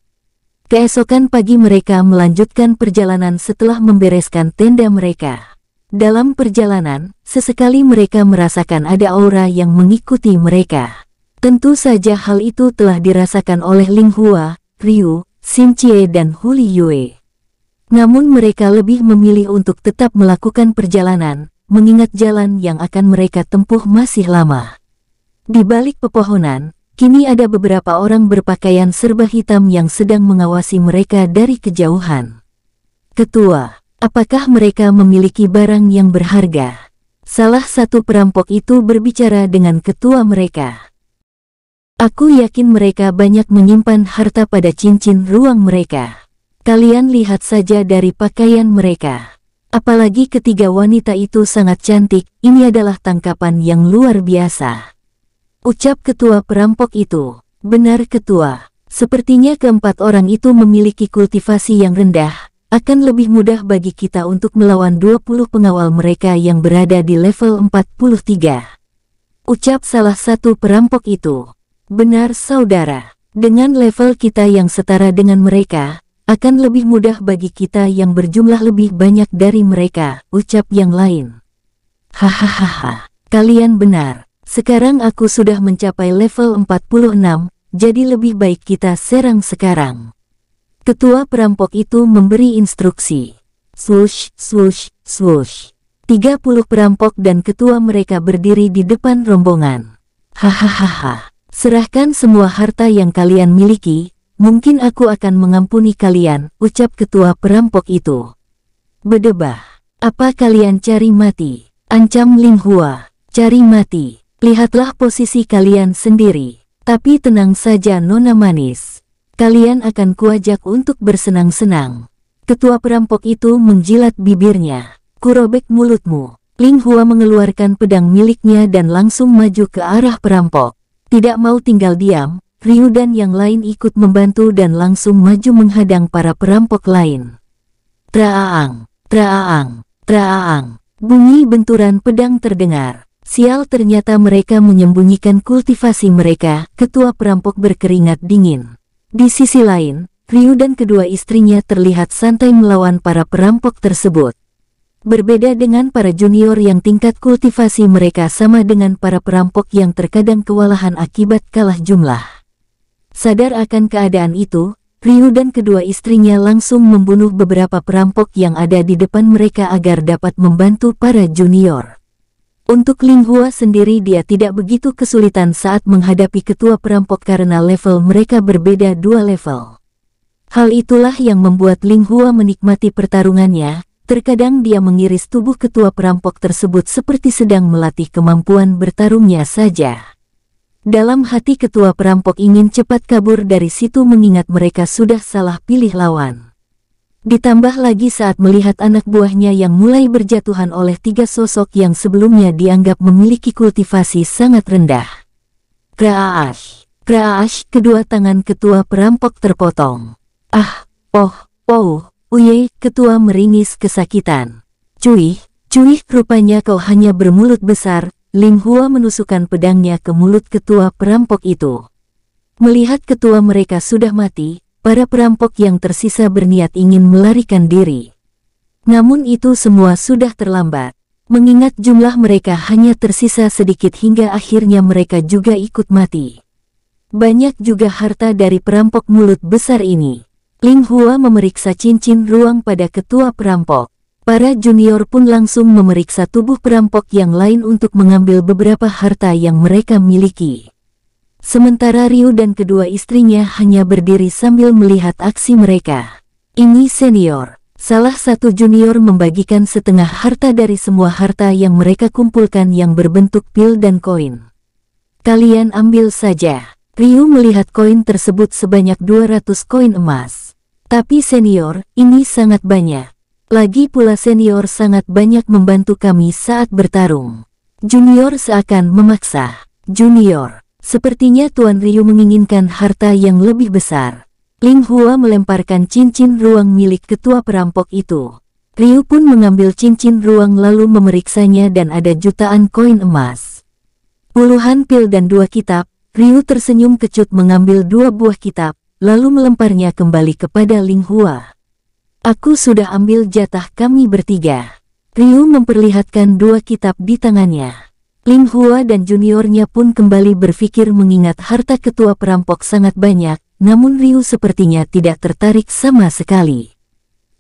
Keesokan pagi mereka melanjutkan perjalanan setelah membereskan tenda mereka. Dalam perjalanan, sesekali mereka merasakan ada aura yang mengikuti mereka. Tentu saja hal itu telah dirasakan oleh Ling Hua, Ryu, Xin Chie dan Huli Yue. Namun mereka lebih memilih untuk tetap melakukan perjalanan, mengingat jalan yang akan mereka tempuh masih lama. Di balik pepohonan, kini ada beberapa orang berpakaian serba hitam yang sedang mengawasi mereka dari kejauhan. Ketua. Apakah mereka memiliki barang yang berharga? Salah satu perampok itu berbicara dengan ketua mereka. Aku yakin mereka banyak menyimpan harta pada cincin ruang mereka. Kalian lihat saja dari pakaian mereka. Apalagi ketiga wanita itu sangat cantik, ini adalah tangkapan yang luar biasa. Ucap ketua perampok itu. Benar ketua, sepertinya keempat orang itu memiliki kultivasi yang rendah. Akan lebih mudah bagi kita untuk melawan 20 pengawal mereka yang berada di level 43. Ucap salah satu perampok itu. Benar saudara, dengan level kita yang setara dengan mereka, akan lebih mudah bagi kita yang berjumlah lebih banyak dari mereka, ucap yang lain. Hahaha, kalian benar. Sekarang aku sudah mencapai level 46, jadi lebih baik kita serang sekarang. Ketua perampok itu memberi instruksi. Swoosh, swoosh, swoosh. 30 perampok dan ketua mereka berdiri di depan rombongan. Hahaha. Serahkan semua harta yang kalian miliki, mungkin aku akan mengampuni kalian, ucap ketua perampok itu. Berdebah. Apa kalian cari mati? Ancam Ling Hua. Cari mati. Lihatlah posisi kalian sendiri. Tapi tenang saja nona manis. Kalian akan kuajak untuk bersenang-senang. Ketua perampok itu menjilat bibirnya. Kurobek mulutmu. Ling Hua mengeluarkan pedang miliknya dan langsung maju ke arah perampok. Tidak mau tinggal diam, Ryu dan yang lain ikut membantu dan langsung maju menghadang para perampok lain. Traaang, traaang, traaang. Bunyi benturan pedang terdengar. Sial, ternyata mereka menyembunyikan kultivasi mereka. Ketua perampok berkeringat dingin. Di sisi lain, Ryu dan kedua istrinya terlihat santai melawan para perampok tersebut. Berbeda dengan para junior yang tingkat kultivasi mereka sama dengan para perampok yang terkadang kewalahan akibat kalah jumlah. Sadar akan keadaan itu, Ryu dan kedua istrinya langsung membunuh beberapa perampok yang ada di depan mereka agar dapat membantu para junior. Untuk Ling Hua sendiri, dia tidak begitu kesulitan saat menghadapi ketua perampok karena level mereka berbeda 2 level. Hal itulah yang membuat Ling Hua menikmati pertarungannya. Terkadang dia mengiris tubuh ketua perampok tersebut seperti sedang melatih kemampuan bertarungnya saja. Dalam hati ketua perampok ingin cepat kabur dari situ mengingat mereka sudah salah pilih lawan. Ditambah lagi saat melihat anak buahnya yang mulai berjatuhan oleh 3 sosok yang sebelumnya dianggap memiliki kultivasi sangat rendah. Kraash, kraash, kedua tangan ketua perampok terpotong. Ah, uye, ketua meringis kesakitan. Cuih, rupanya kau hanya bermulut besar. Ling Hua menusukkan pedangnya ke mulut ketua perampok itu. Melihat ketua mereka sudah mati, para perampok yang tersisa berniat ingin melarikan diri. Namun itu semua sudah terlambat. Mengingat jumlah mereka hanya tersisa sedikit hingga akhirnya mereka juga ikut mati. Banyak juga harta dari perampok mulut besar ini. Ling Hua memeriksa cincin ruang pada ketua perampok. Para junior pun langsung memeriksa tubuh perampok yang lain untuk mengambil beberapa harta yang mereka miliki. Sementara Ryu dan kedua istrinya hanya berdiri sambil melihat aksi mereka. Ini senior. Salah satu junior membagikan setengah harta dari semua harta yang mereka kumpulkan yang berbentuk pil dan koin. Kalian ambil saja. Ryu melihat koin tersebut sebanyak 200 koin emas. Tapi senior, ini sangat banyak. Lagi pula senior sangat banyak membantu kami saat bertarung. Junior seakan memaksa. Junior, sepertinya Tuan Ryu menginginkan harta yang lebih besar. Ling Hua melemparkan cincin ruang milik ketua perampok itu. Ryu pun mengambil cincin ruang lalu memeriksanya dan ada jutaan koin emas. Puluhan pil dan 2 kitab. Ryu tersenyum kecut mengambil 2 buah kitab, lalu melemparnya kembali kepada Ling Hua. Aku sudah ambil jatah kami bertiga. Ryu memperlihatkan 2 kitab di tangannya. Ling Hua dan juniornya pun kembali berpikir mengingat harta ketua perampok sangat banyak, namun Ryu sepertinya tidak tertarik sama sekali.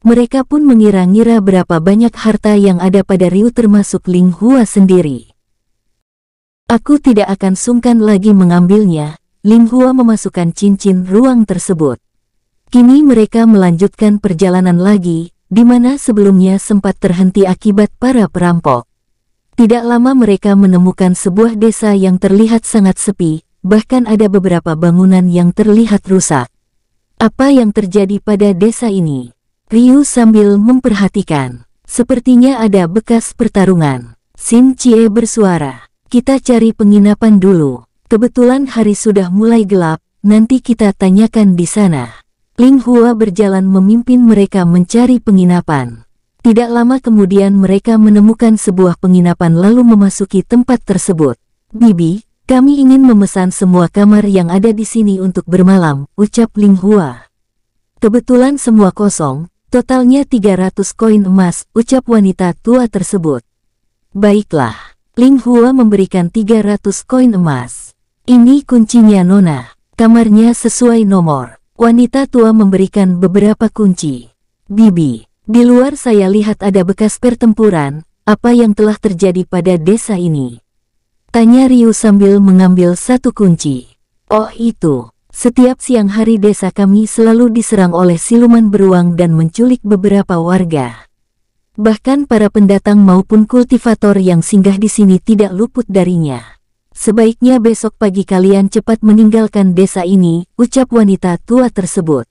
Mereka pun mengira-ngira berapa banyak harta yang ada pada Ryu termasuk Ling Hua sendiri. Aku tidak akan sungkan lagi mengambilnya. Ling Hua memasukkan cincin ruang tersebut. Kini mereka melanjutkan perjalanan lagi, di mana sebelumnya sempat terhenti akibat para perampok. Tidak lama mereka menemukan sebuah desa yang terlihat sangat sepi, bahkan ada beberapa bangunan yang terlihat rusak. Apa yang terjadi pada desa ini? Ryu sambil memperhatikan. Sepertinya ada bekas pertarungan. Xin Chie bersuara. Kita cari penginapan dulu. Kebetulan hari sudah mulai gelap, nanti kita tanyakan di sana. Ling Hua berjalan memimpin mereka mencari penginapan. Tidak lama kemudian mereka menemukan sebuah penginapan lalu memasuki tempat tersebut. Bibi, kami ingin memesan semua kamar yang ada di sini untuk bermalam, ucap Ling Hua. Kebetulan semua kosong, totalnya 300 koin emas, ucap wanita tua tersebut. Baiklah, Ling Hua memberikan 300 koin emas. Ini kuncinya nona, kamarnya sesuai nomor. Wanita tua memberikan beberapa kunci. Bibi, di luar saya lihat ada bekas pertempuran, apa yang telah terjadi pada desa ini? Tanya Ryu sambil mengambil satu kunci. Oh itu, setiap siang hari desa kami selalu diserang oleh siluman beruang dan menculik beberapa warga. Bahkan para pendatang maupun kultivator yang singgah di sini tidak luput darinya. Sebaiknya besok pagi kalian cepat meninggalkan desa ini, ucap wanita tua tersebut.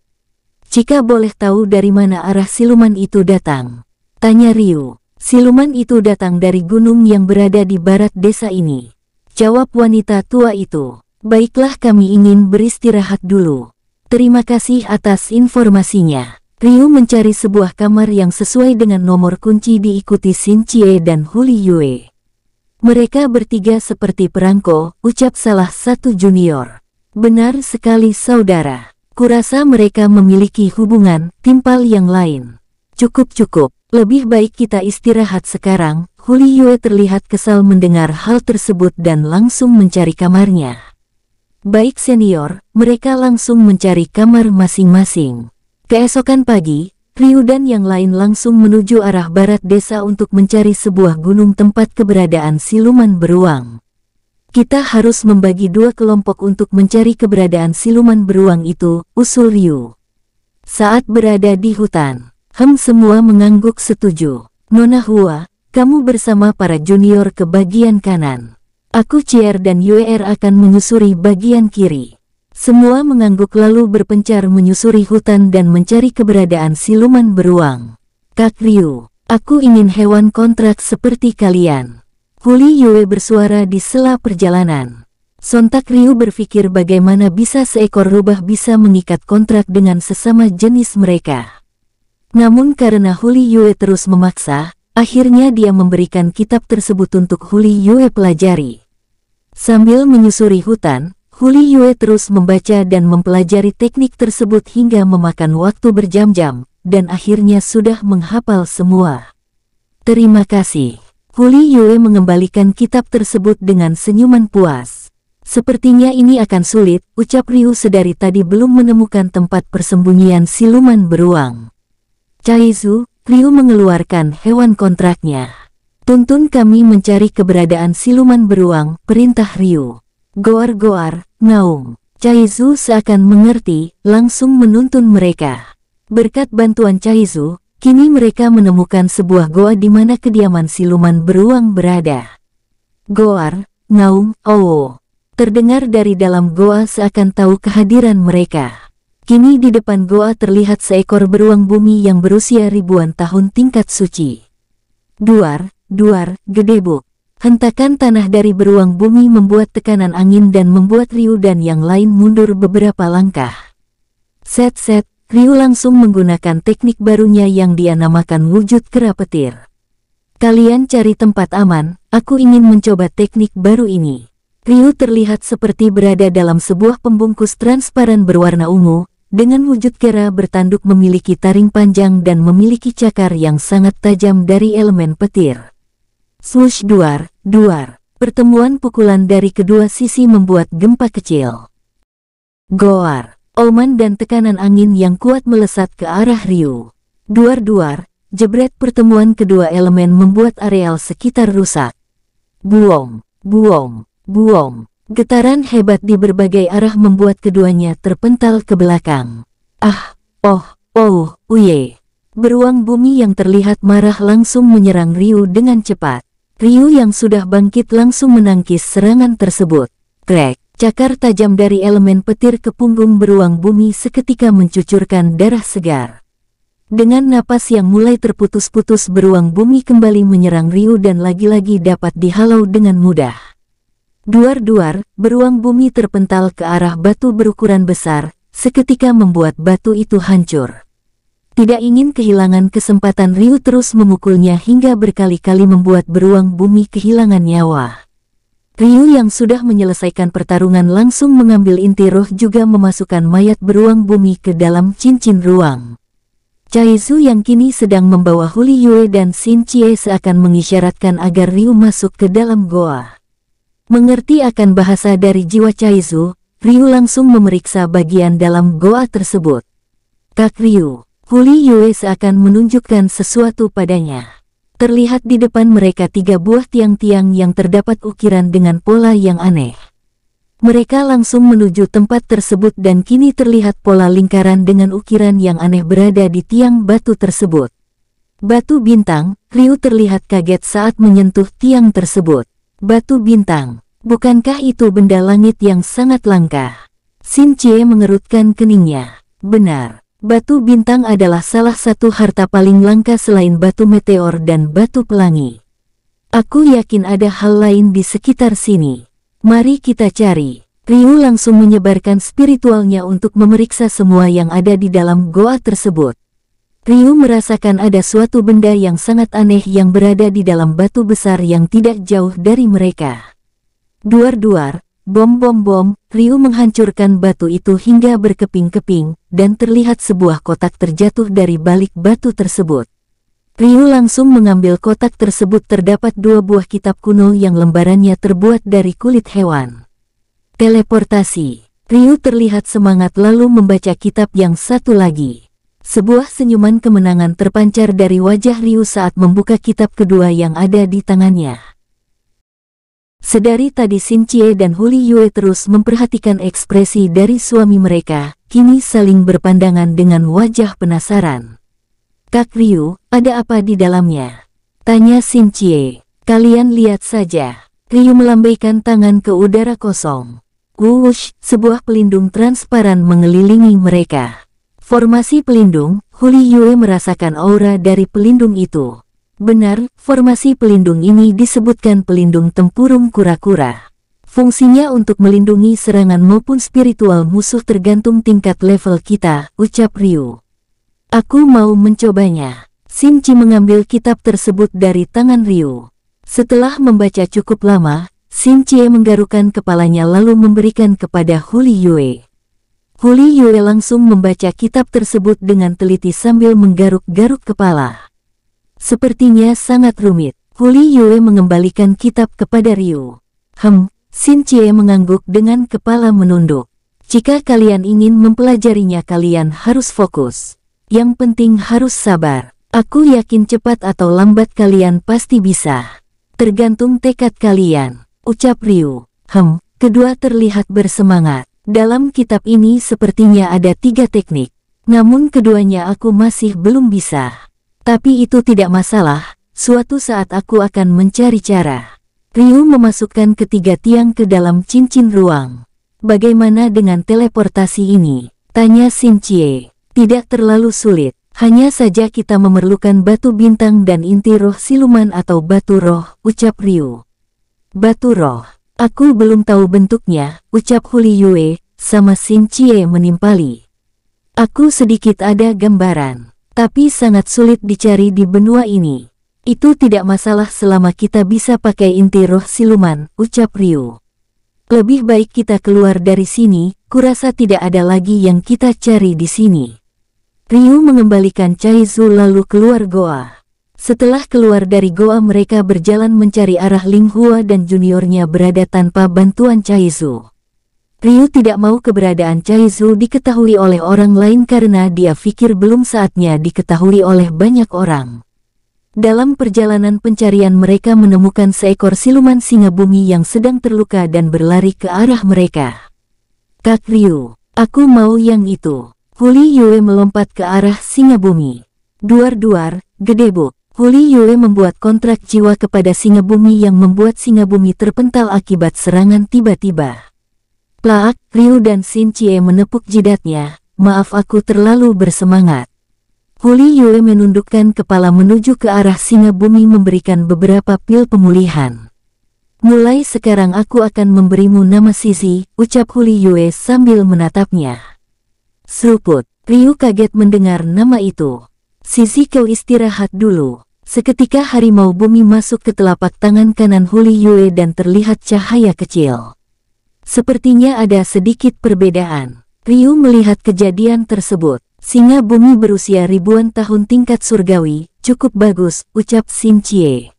Jika boleh tahu dari mana arah siluman itu datang? Tanya Ryu. Siluman itu datang dari gunung yang berada di barat desa ini. Jawab wanita tua itu. Baiklah, kami ingin beristirahat dulu. Terima kasih atas informasinya. Ryu mencari sebuah kamar yang sesuai dengan nomor kunci diikuti Xin Chie dan Huli Yue. Mereka bertiga seperti perangko, ucap salah satu junior. Benar sekali saudara. Kurasa mereka memiliki hubungan timpal yang lain. Cukup. Lebih baik kita istirahat sekarang. Huli Yue terlihat kesal mendengar hal tersebut dan langsung mencari kamarnya. Baik senior, mereka langsung mencari kamar masing-masing. Keesokan pagi, Ryu dan yang lain langsung menuju arah barat desa untuk mencari sebuah gunung tempat keberadaan siluman beruang. Kita harus membagi dua kelompok untuk mencari keberadaan siluman beruang itu, usul Ryu. Saat berada di hutan, semua mengangguk setuju. Nona Hua, kamu bersama para junior ke bagian kanan. Aku Cier dan Yuer akan menyusuri bagian kiri. Semua mengangguk lalu berpencar menyusuri hutan dan mencari keberadaan siluman beruang. Kak Ryu, aku ingin hewan kontrak seperti kalian. Huli Yue bersuara di sela perjalanan. Sontak Ryu berpikir bagaimana bisa seekor rubah bisa mengikat kontrak dengan sesama jenis mereka. Namun karena Huli Yue terus memaksa, akhirnya dia memberikan kitab tersebut untuk Huli Yue pelajari. Sambil menyusuri hutan, Huli Yue terus membaca dan mempelajari teknik tersebut hingga memakan waktu berjam-jam, dan akhirnya sudah menghafal semua. Terima kasih. Huli Yue mengembalikan kitab tersebut dengan senyuman puas. Sepertinya ini akan sulit, ucap Ryu sedari tadi belum menemukan tempat persembunyian siluman beruang. Caizu, Ryu mengeluarkan hewan kontraknya. Tuntun kami mencari keberadaan siluman beruang, perintah Ryu. Goar-goar, ngaung. Caizu seakan mengerti, langsung menuntun mereka. Berkat bantuan Caizu, kini mereka menemukan sebuah goa di mana kediaman siluman beruang berada. Goar, ngaung, oh. Terdengar dari dalam goa seakan tahu kehadiran mereka. Kini di depan goa terlihat seekor beruang bumi yang berusia ribuan tahun tingkat suci. Duar, gedebuk. Hentakan tanah dari beruang bumi membuat tekanan angin dan membuat Ryu dan yang lain mundur beberapa langkah. Set, Ryu langsung menggunakan teknik barunya yang dia namakan wujud kera petir. Kalian cari tempat aman, aku ingin mencoba teknik baru ini. Ryu terlihat seperti berada dalam sebuah pembungkus transparan berwarna ungu, dengan wujud kera bertanduk memiliki taring panjang dan memiliki cakar yang sangat tajam dari elemen petir. Swoosh, duar. Pertemuan pukulan dari kedua sisi membuat gempa kecil. Goar, oman dan tekanan angin yang kuat melesat ke arah Ryu. Duar, jebret. Pertemuan kedua elemen membuat areal sekitar rusak. Buong. Getaran hebat di berbagai arah membuat keduanya terpental ke belakang. Uye. Beruang bumi yang terlihat marah langsung menyerang Ryu dengan cepat. Ryu yang sudah bangkit langsung menangkis serangan tersebut. Krek, cakar tajam dari elemen petir ke punggung beruang bumi seketika mencucurkan darah segar. Dengan napas yang mulai terputus-putus beruang bumi kembali menyerang Ryu dan lagi-lagi dapat dihalau dengan mudah. Duar, beruang bumi terpental ke arah batu berukuran besar, seketika membuat batu itu hancur. Tidak ingin kehilangan kesempatan, Ryu terus memukulnya hingga berkali-kali membuat beruang bumi kehilangan nyawa. Ryu yang sudah menyelesaikan pertarungan langsung mengambil inti roh juga memasukkan mayat beruang bumi ke dalam cincin ruang. Caizu yang kini sedang membawa Huli Yue dan Xin Chie seakan mengisyaratkan agar Ryu masuk ke dalam goa. Mengerti akan bahasa dari jiwa Caizu, Ryu langsung memeriksa bagian dalam goa tersebut. Kak Ryu, Huli Yue seakan menunjukkan sesuatu padanya. Terlihat di depan mereka 3 buah tiang-tiang yang terdapat ukiran dengan pola yang aneh. Mereka langsung menuju tempat tersebut dan kini terlihat pola lingkaran dengan ukiran yang aneh berada di tiang batu tersebut. Batu bintang, Ryu terlihat kaget saat menyentuh tiang tersebut. Batu bintang, bukankah itu benda langit yang sangat langka? Xin Cie mengerutkan keningnya. Benar, batu bintang adalah salah satu harta paling langka selain batu meteor dan batu pelangi. Aku yakin ada hal lain di sekitar sini. Mari kita cari. Ryu langsung menyebarkan spiritualnya untuk memeriksa semua yang ada di dalam goa tersebut. Ryu merasakan ada suatu benda yang sangat aneh yang berada di dalam batu besar yang tidak jauh dari mereka. Duar-duar, bom-bom-bom, Ryu menghancurkan batu itu hingga berkeping-keping, dan terlihat sebuah kotak terjatuh dari balik batu tersebut. Ryu langsung mengambil kotak tersebut. Terdapat 2 buah kitab kuno yang lembarannya terbuat dari kulit hewan. Teleportasi. Ryu terlihat semangat lalu membaca kitab yang satu lagi. Sebuah senyuman kemenangan terpancar dari wajah Ryu saat membuka kitab kedua yang ada di tangannya. Sedari tadi Xin Cie dan Huli Yue terus memperhatikan ekspresi dari suami mereka, kini saling berpandangan dengan wajah penasaran. Kak Ryu, ada apa di dalamnya? Tanya Xin Cie. Kalian lihat saja. Ryu melambaikan tangan ke udara kosong. Wush, sebuah pelindung transparan mengelilingi mereka. Formasi pelindung, Huli Yue merasakan aura dari pelindung itu. Benar, formasi pelindung ini disebutkan pelindung tempurung kura-kura. Fungsinya untuk melindungi serangan maupun spiritual musuh tergantung tingkat level kita, ucap Ryu. Aku mau mencobanya. Xin Cie mengambil kitab tersebut dari tangan Ryu. Setelah membaca cukup lama, Xin Cie menggarukkan kepalanya lalu memberikan kepada Huli Yue. Huli Yue langsung membaca kitab tersebut dengan teliti sambil menggaruk-garuk kepala. Sepertinya sangat rumit. Huli Yue mengembalikan kitab kepada Ryu. Xin Cie mengangguk dengan kepala menunduk. Jika kalian ingin mempelajarinya kalian harus fokus. Yang penting harus sabar. Aku yakin cepat atau lambat kalian pasti bisa. Tergantung tekad kalian, ucap Ryu. Kedua terlihat bersemangat. Dalam kitab ini sepertinya ada 3 teknik. Namun keduanya aku masih belum bisa. Tapi itu tidak masalah, suatu saat aku akan mencari cara. Ryu memasukkan ketiga tiang ke dalam cincin ruang. Bagaimana dengan teleportasi ini? Tanya Xin Cie. Tidak terlalu sulit, hanya saja kita memerlukan batu bintang dan inti roh siluman atau batu roh, ucap Ryu. Batu roh, aku belum tahu bentuknya, ucap Huli Yue, sama Xin Cie menimpali. Aku sedikit ada gambaran, tapi sangat sulit dicari di benua ini. Itu tidak masalah selama kita bisa pakai inti roh siluman, ucap Ryu. Lebih baik kita keluar dari sini, kurasa tidak ada lagi yang kita cari di sini. Ryu mengembalikan Chaizu lalu keluar goa. Setelah keluar dari goa mereka berjalan mencari arah Ling Hua dan juniornya berada tanpa bantuan Chaizu. Ryu tidak mau keberadaan Chaizu diketahui oleh orang lain karena dia pikir belum saatnya diketahui oleh banyak orang. Dalam perjalanan pencarian mereka menemukan seekor siluman singa bumi yang sedang terluka dan berlari ke arah mereka. Kak Ryu, aku mau yang itu. Huli Yue melompat ke arah singa bumi. Duar-duar, gedebuk. Huli Yue membuat kontrak jiwa kepada singa bumi yang membuat singa bumi terpental akibat serangan tiba-tiba. Plaak, Ryu dan Xin Cie menepuk jidatnya. Maaf aku terlalu bersemangat. Huli Yue menundukkan kepala menuju ke arah singa bumi memberikan beberapa pil pemulihan. Mulai sekarang aku akan memberimu nama Sisi, ucap Huli Yue sambil menatapnya. Seruput, Ryu kaget mendengar nama itu. Sisi kau istirahat dulu. Seketika harimau bumi masuk ke telapak tangan kanan Huli Yue dan terlihat cahaya kecil. Sepertinya ada sedikit perbedaan. Ryu melihat kejadian tersebut. Singa bumi berusia ribuan tahun tingkat surgawi, cukup bagus, ucap Xin Cie.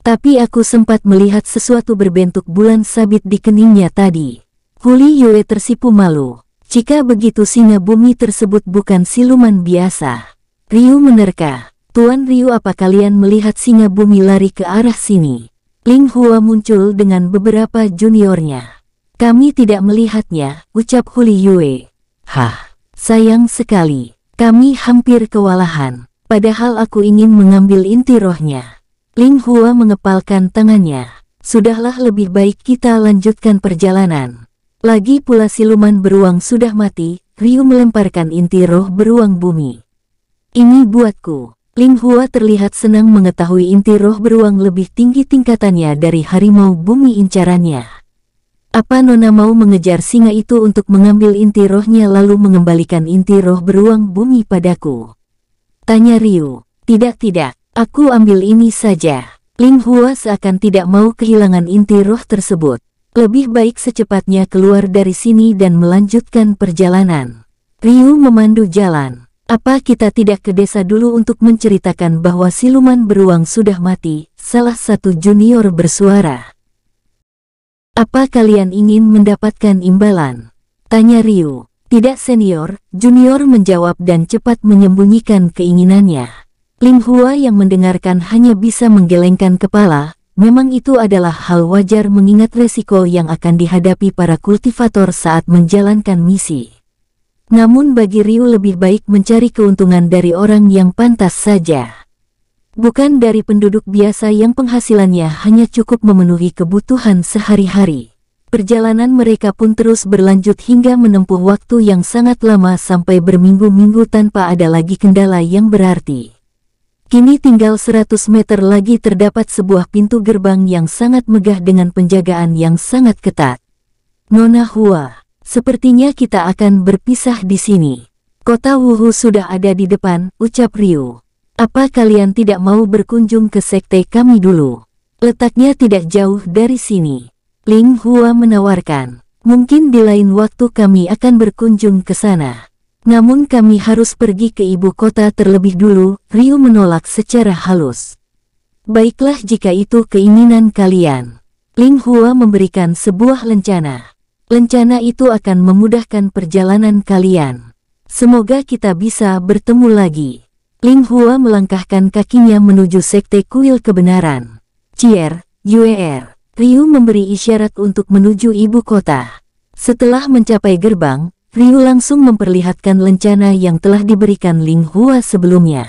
Tapi aku sempat melihat sesuatu berbentuk bulan sabit di keningnya tadi. Huli Yue tersipu malu. Jika begitu singa bumi tersebut bukan siluman biasa. Ryu menerka. Tuan Ryu, apa kalian melihat singa bumi lari ke arah sini? Ling Hua muncul dengan beberapa juniornya. Kami tidak melihatnya, ucap Huli Yue. Hah, sayang sekali. Kami hampir kewalahan. Padahal aku ingin mengambil inti rohnya. Ling Hua mengepalkan tangannya. Sudahlah, lebih baik kita lanjutkan perjalanan. Lagi pula siluman beruang sudah mati. Ryu melemparkan inti roh beruang bumi. Ini buatku. Ling Hua terlihat senang mengetahui inti roh beruang lebih tinggi tingkatannya dari harimau bumi incarannya. Apa Nona mau mengejar singa itu untuk mengambil inti rohnya lalu mengembalikan inti roh beruang bumi padaku? Tanya Ryu. Tidak, aku ambil ini saja. Ling Hua seakan tidak mau kehilangan inti roh tersebut. Lebih baik secepatnya keluar dari sini dan melanjutkan perjalanan. Ryu memandu jalan. Apa kita tidak ke desa dulu untuk menceritakan bahwa siluman beruang sudah mati? Salah satu junior bersuara. Apa kalian ingin mendapatkan imbalan? Tanya Ryu. Tidak senior, junior menjawab dan cepat menyembunyikan keinginannya. Ling Hua yang mendengarkan hanya bisa menggelengkan kepala. Memang itu adalah hal wajar mengingat resiko yang akan dihadapi para kultivator saat menjalankan misi. Namun bagi Ryu lebih baik mencari keuntungan dari orang yang pantas saja. Bukan dari penduduk biasa yang penghasilannya hanya cukup memenuhi kebutuhan sehari-hari. Perjalanan mereka pun terus berlanjut hingga menempuh waktu yang sangat lama sampai berminggu-minggu tanpa ada lagi kendala yang berarti. Kini tinggal 100 meter lagi terdapat sebuah pintu gerbang yang sangat megah dengan penjagaan yang sangat ketat. Nona Hua, sepertinya kita akan berpisah di sini. Kota Wuhu sudah ada di depan, ucap Ryu. Apa kalian tidak mau berkunjung ke sekte kami dulu? Letaknya tidak jauh dari sini. Ling Hua menawarkan. Mungkin di lain waktu kami akan berkunjung ke sana. Namun kami harus pergi ke ibu kota terlebih dulu, Ryu menolak secara halus. Baiklah jika itu keinginan kalian. Ling Hua memberikan sebuah lencana. Lencana itu akan memudahkan perjalanan kalian. Semoga kita bisa bertemu lagi. Ling Hua melangkahkan kakinya menuju sekte kuil kebenaran. Cier, Yuer. Ryu memberi isyarat untuk menuju ibu kota. Setelah mencapai gerbang, Ryu langsung memperlihatkan lencana yang telah diberikan Ling Hua sebelumnya.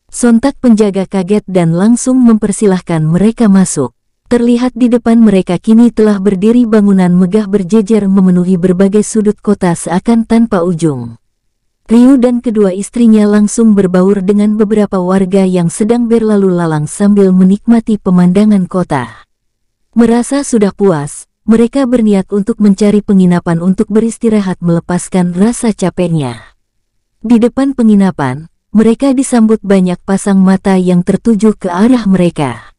Sontak penjaga kaget dan langsung mempersilahkan mereka masuk. Terlihat di depan mereka kini telah berdiri bangunan megah berjejer memenuhi berbagai sudut kota seakan tanpa ujung. Ryu dan kedua istrinya langsung berbaur dengan beberapa warga yang sedang berlalu lalang sambil menikmati pemandangan kota. Merasa sudah puas, mereka berniat untuk mencari penginapan untuk beristirahat melepaskan rasa capeknya. Di depan penginapan, mereka disambut banyak pasang mata yang tertuju ke arah mereka.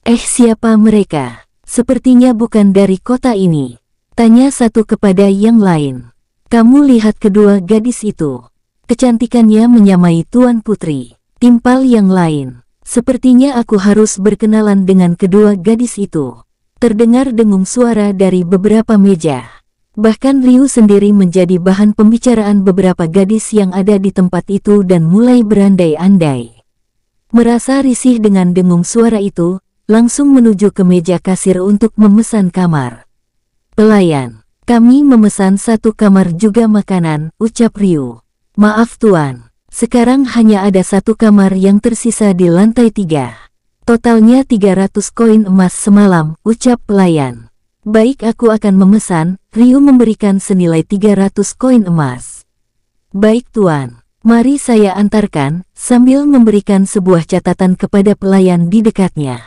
Siapa mereka? Sepertinya bukan dari kota ini. Tanya satu kepada yang lain. Kamu lihat kedua gadis itu. Kecantikannya menyamai Tuan Putri. Timpal yang lain. Sepertinya aku harus berkenalan dengan kedua gadis itu. Terdengar dengung suara dari beberapa meja. Bahkan Ryu sendiri menjadi bahan pembicaraan beberapa gadis yang ada di tempat itu dan mulai berandai-andai. Merasa risih dengan dengung suara itu, langsung menuju ke meja kasir untuk memesan kamar. Pelayan, kami memesan satu kamar juga makanan, ucap Ryu. Maaf Tuan, sekarang hanya ada satu kamar yang tersisa di lantai 3. Totalnya 300 koin emas semalam, ucap pelayan. Baik aku akan memesan, Ryu memberikan senilai 300 koin emas. Baik Tuan, mari saya antarkan, sambil memberikan sebuah catatan kepada pelayan di dekatnya.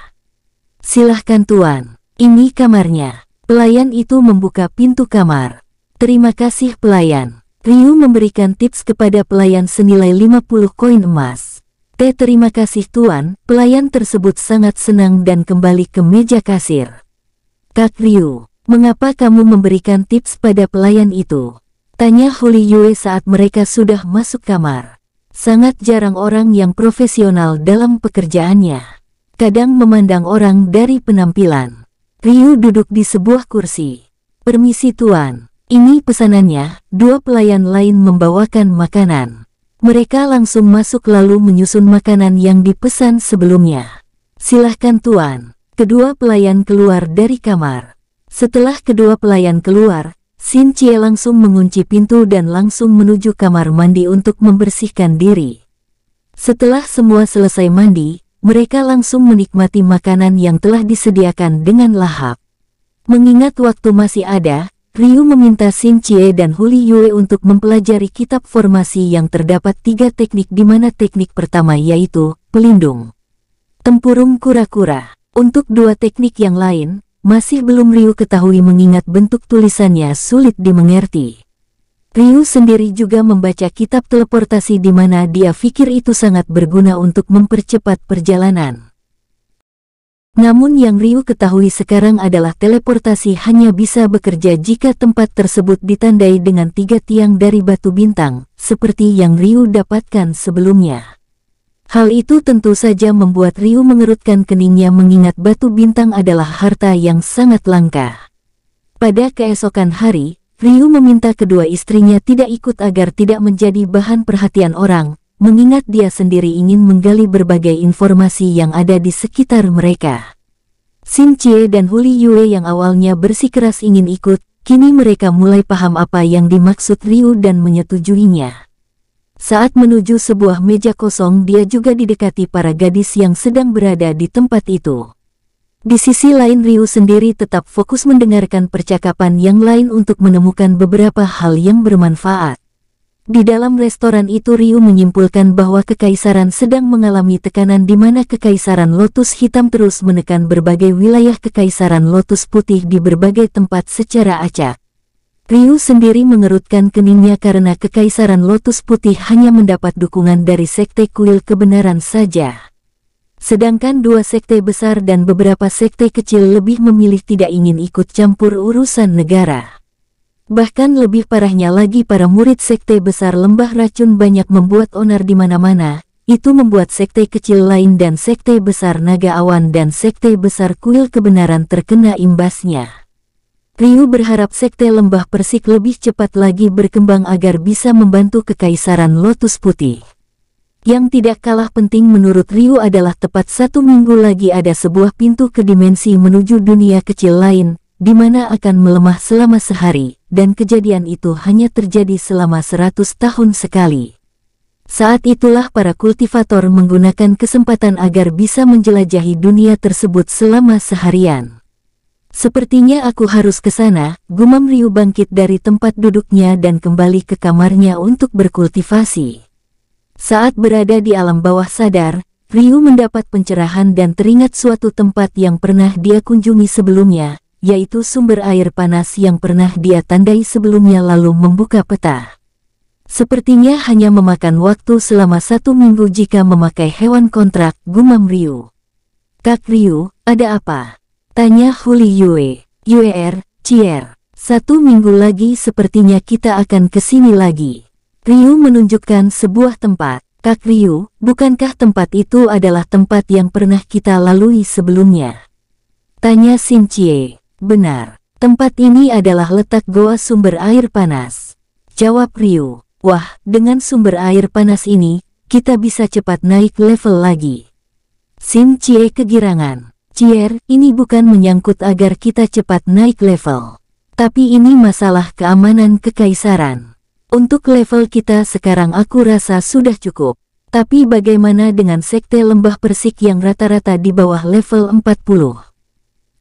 Silahkan Tuan, ini kamarnya. Pelayan itu membuka pintu kamar. Terima kasih pelayan. Ryu memberikan tips kepada pelayan senilai 50 koin emas. Terima kasih Tuan, pelayan tersebut sangat senang dan kembali ke meja kasir. Kak Ryu, mengapa kamu memberikan tips pada pelayan itu? Tanya Huli Yue saat mereka sudah masuk kamar. Sangat jarang orang yang profesional dalam pekerjaannya. Kadang memandang orang dari penampilan. Ryu duduk di sebuah kursi. Permisi Tuan, ini pesanannya. Dua pelayan lain membawakan makanan. Mereka langsung masuk lalu menyusun makanan yang dipesan sebelumnya. Silahkan Tuan. Kedua pelayan keluar dari kamar. Setelah kedua pelayan keluar, Xin Cie langsung mengunci pintu dan langsung menuju kamar mandi untuk membersihkan diri. Setelah semua selesai mandi, mereka langsung menikmati makanan yang telah disediakan dengan lahap. Mengingat waktu masih ada, Ryu meminta Xin Cie dan Huli Yue untuk mempelajari kitab formasi yang terdapat 3 teknik, di mana teknik pertama yaitu pelindung tempurung kura-kura. Untuk 2 teknik yang lain, masih belum Ryu ketahui mengingat bentuk tulisannya sulit dimengerti. Ryu sendiri juga membaca kitab teleportasi di mana dia pikir itu sangat berguna untuk mempercepat perjalanan. Namun yang Ryu ketahui sekarang adalah teleportasi hanya bisa bekerja jika tempat tersebut ditandai dengan 3 tiang dari batu bintang, seperti yang Ryu dapatkan sebelumnya. Hal itu tentu saja membuat Ryu mengerutkan keningnya mengingat batu bintang adalah harta yang sangat langka. Pada keesokan hari, Ryu meminta kedua istrinya tidak ikut agar tidak menjadi bahan perhatian orang, mengingat dia sendiri ingin menggali berbagai informasi yang ada di sekitar mereka. Xin Cie dan Huli Yue yang awalnya bersikeras ingin ikut, kini mereka mulai paham apa yang dimaksud Ryu dan menyetujuinya. Saat menuju sebuah meja kosong, dia juga didekati para gadis yang sedang berada di tempat itu. Di sisi lain, Ryu sendiri tetap fokus mendengarkan percakapan yang lain untuk menemukan beberapa hal yang bermanfaat. Di dalam restoran itu, Ryu menyimpulkan bahwa kekaisaran sedang mengalami tekanan di mana kekaisaran Lotus Hitam terus menekan berbagai wilayah kekaisaran Lotus Putih di berbagai tempat secara acak. Ryu sendiri mengerutkan keningnya karena kekaisaran Lotus Putih hanya mendapat dukungan dari sekte kuil kebenaran saja. Sedangkan 2 sekte besar dan beberapa sekte kecil lebih memilih tidak ingin ikut campur urusan negara. Bahkan lebih parahnya lagi, para murid sekte besar lembah racun banyak membuat onar di mana-mana. Itu membuat sekte kecil lain dan sekte besar naga awan dan sekte besar kuil kebenaran terkena imbasnya. Ryu berharap sekte lembah persik lebih cepat lagi berkembang agar bisa membantu kekaisaran Lotus Putih. Yang tidak kalah penting menurut Ryu adalah tepat 1 minggu lagi ada sebuah pintu ke dimensi menuju dunia kecil lain, di mana akan melemah selama sehari, dan kejadian itu hanya terjadi selama 100 tahun sekali. Saat itulah para kultivator menggunakan kesempatan agar bisa menjelajahi dunia tersebut selama seharian. Sepertinya aku harus ke sana, gumam Ryu bangkit dari tempat duduknya dan kembali ke kamarnya untuk berkultivasi. Saat berada di alam bawah sadar, Ryu mendapat pencerahan dan teringat suatu tempat yang pernah dia kunjungi sebelumnya, yaitu sumber air panas yang pernah dia tandai sebelumnya lalu membuka peta. Sepertinya hanya memakan waktu selama 1 minggu jika memakai hewan kontrak, gumam Ryu. Kak Ryu, ada apa? Tanya Huli Yue. Cier. 1 minggu lagi sepertinya kita akan kesini lagi. Ryu menunjukkan sebuah tempat. Kak Ryu, bukankah tempat itu adalah tempat yang pernah kita lalui sebelumnya? Tanya Xin Cie. Benar. Tempat ini adalah letak goa sumber air panas. Jawab Ryu. Wah, dengan sumber air panas ini, kita bisa cepat naik level lagi. Xin Cie kegirangan. Cier, ini bukan menyangkut agar kita cepat naik level. Tapi ini masalah keamanan kekaisaran. Untuk level kita sekarang aku rasa sudah cukup. Tapi bagaimana dengan sekte lembah persik yang rata-rata di bawah level 40?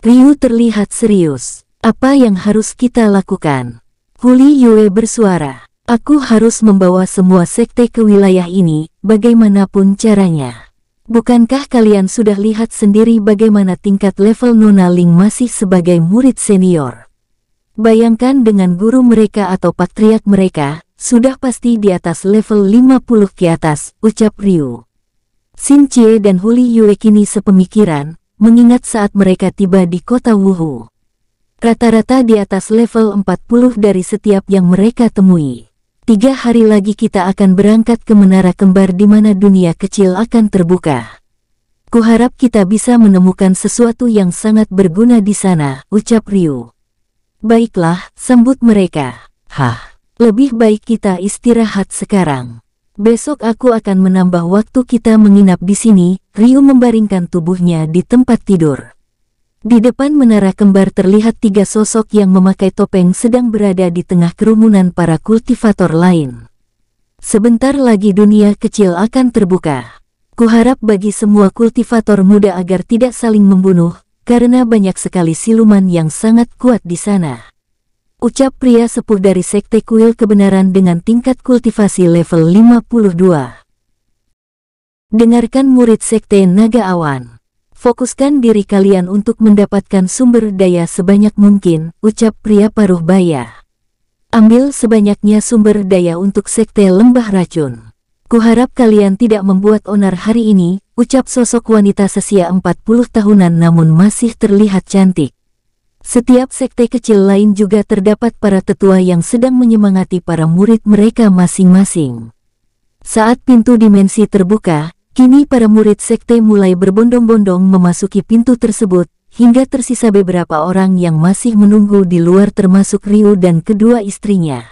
Ryu terlihat serius. Apa yang harus kita lakukan? Huli Yue bersuara. Aku harus membawa semua sekte ke wilayah ini, bagaimanapun caranya. Bukankah kalian sudah lihat sendiri bagaimana tingkat level Nona Ling masih sebagai murid senior? Bayangkan dengan guru mereka atau patriark mereka, sudah pasti di atas level 50 ke atas, ucap Ryu. Xin Cie dan Huli Yue kini sepemikiran, mengingat saat mereka tiba di kota Wuhu. Rata-rata di atas level 40 dari setiap yang mereka temui. 3 hari lagi kita akan berangkat ke Menara Kembar di mana dunia kecil akan terbuka. Kuharap kita bisa menemukan sesuatu yang sangat berguna di sana, ucap Ryu. Baiklah, sambut mereka. Lebih baik kita istirahat sekarang. Besok aku akan menambah waktu kita menginap di sini. Ryu membaringkan tubuhnya di tempat tidur. Di depan menara kembar terlihat 3 sosok yang memakai topeng sedang berada di tengah kerumunan para kultivator lain. Sebentar lagi dunia kecil akan terbuka. Kuharap bagi semua kultivator muda agar tidak saling membunuh, karena banyak sekali siluman yang sangat kuat di sana. Ucap pria sepuh dari Sekte Kuil Kebenaran dengan tingkat kultivasi level 52. Dengarkan murid Sekte Naga Awan. Fokuskan diri kalian untuk mendapatkan sumber daya sebanyak mungkin, ucap pria paruh baya. Ambil sebanyaknya sumber daya untuk Sekte Lembah Racun. Kuharap kalian tidak membuat onar hari ini, ucap sosok wanita sesia 40 tahunan namun masih terlihat cantik. Setiap sekte kecil lain juga terdapat para tetua yang sedang menyemangati para murid mereka masing-masing. Saat pintu dimensi terbuka, kini para murid sekte mulai berbondong-bondong memasuki pintu tersebut, hingga tersisa beberapa orang yang masih menunggu di luar termasuk Ryu dan kedua istrinya.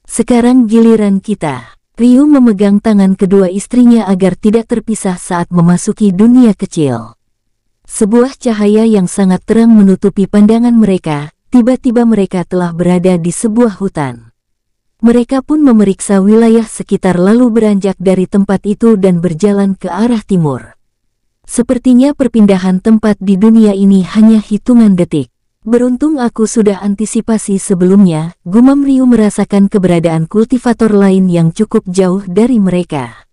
Sekarang giliran kita. Ryu memegang tangan kedua istrinya agar tidak terpisah saat memasuki dunia kecil. Sebuah cahaya yang sangat terang menutupi pandangan mereka, tiba-tiba mereka telah berada di sebuah hutan. Mereka pun memeriksa wilayah sekitar lalu beranjak dari tempat itu dan berjalan ke arah timur. Sepertinya perpindahan tempat di dunia ini hanya hitungan detik. Beruntung aku sudah antisipasi sebelumnya, gumam Ryu merasakan keberadaan kultivator lain yang cukup jauh dari mereka.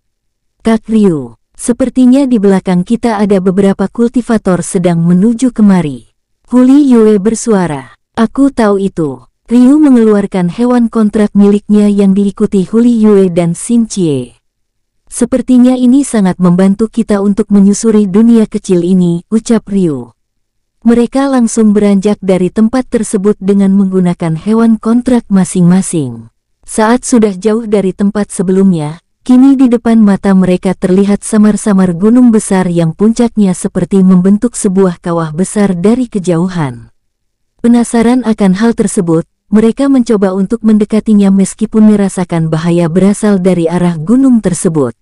Kak Ryu, sepertinya di belakang kita ada beberapa kultivator sedang menuju kemari. Huli Yue bersuara. Aku tahu itu. Ryu mengeluarkan hewan kontrak miliknya yang diikuti Huli Yue dan Xin Chie. Sepertinya ini sangat membantu kita untuk menyusuri dunia kecil ini, ucap Ryu. Mereka langsung beranjak dari tempat tersebut dengan menggunakan hewan kontrak masing-masing. Saat sudah jauh dari tempat sebelumnya, kini di depan mata mereka terlihat samar-samar gunung besar yang puncaknya seperti membentuk sebuah kawah besar dari kejauhan. Penasaran akan hal tersebut, mereka mencoba untuk mendekatinya meskipun merasakan bahaya berasal dari arah gunung tersebut.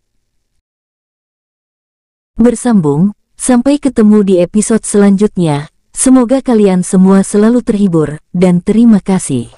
Bersambung, sampai ketemu di episode selanjutnya. Semoga kalian semua selalu terhibur, dan terima kasih.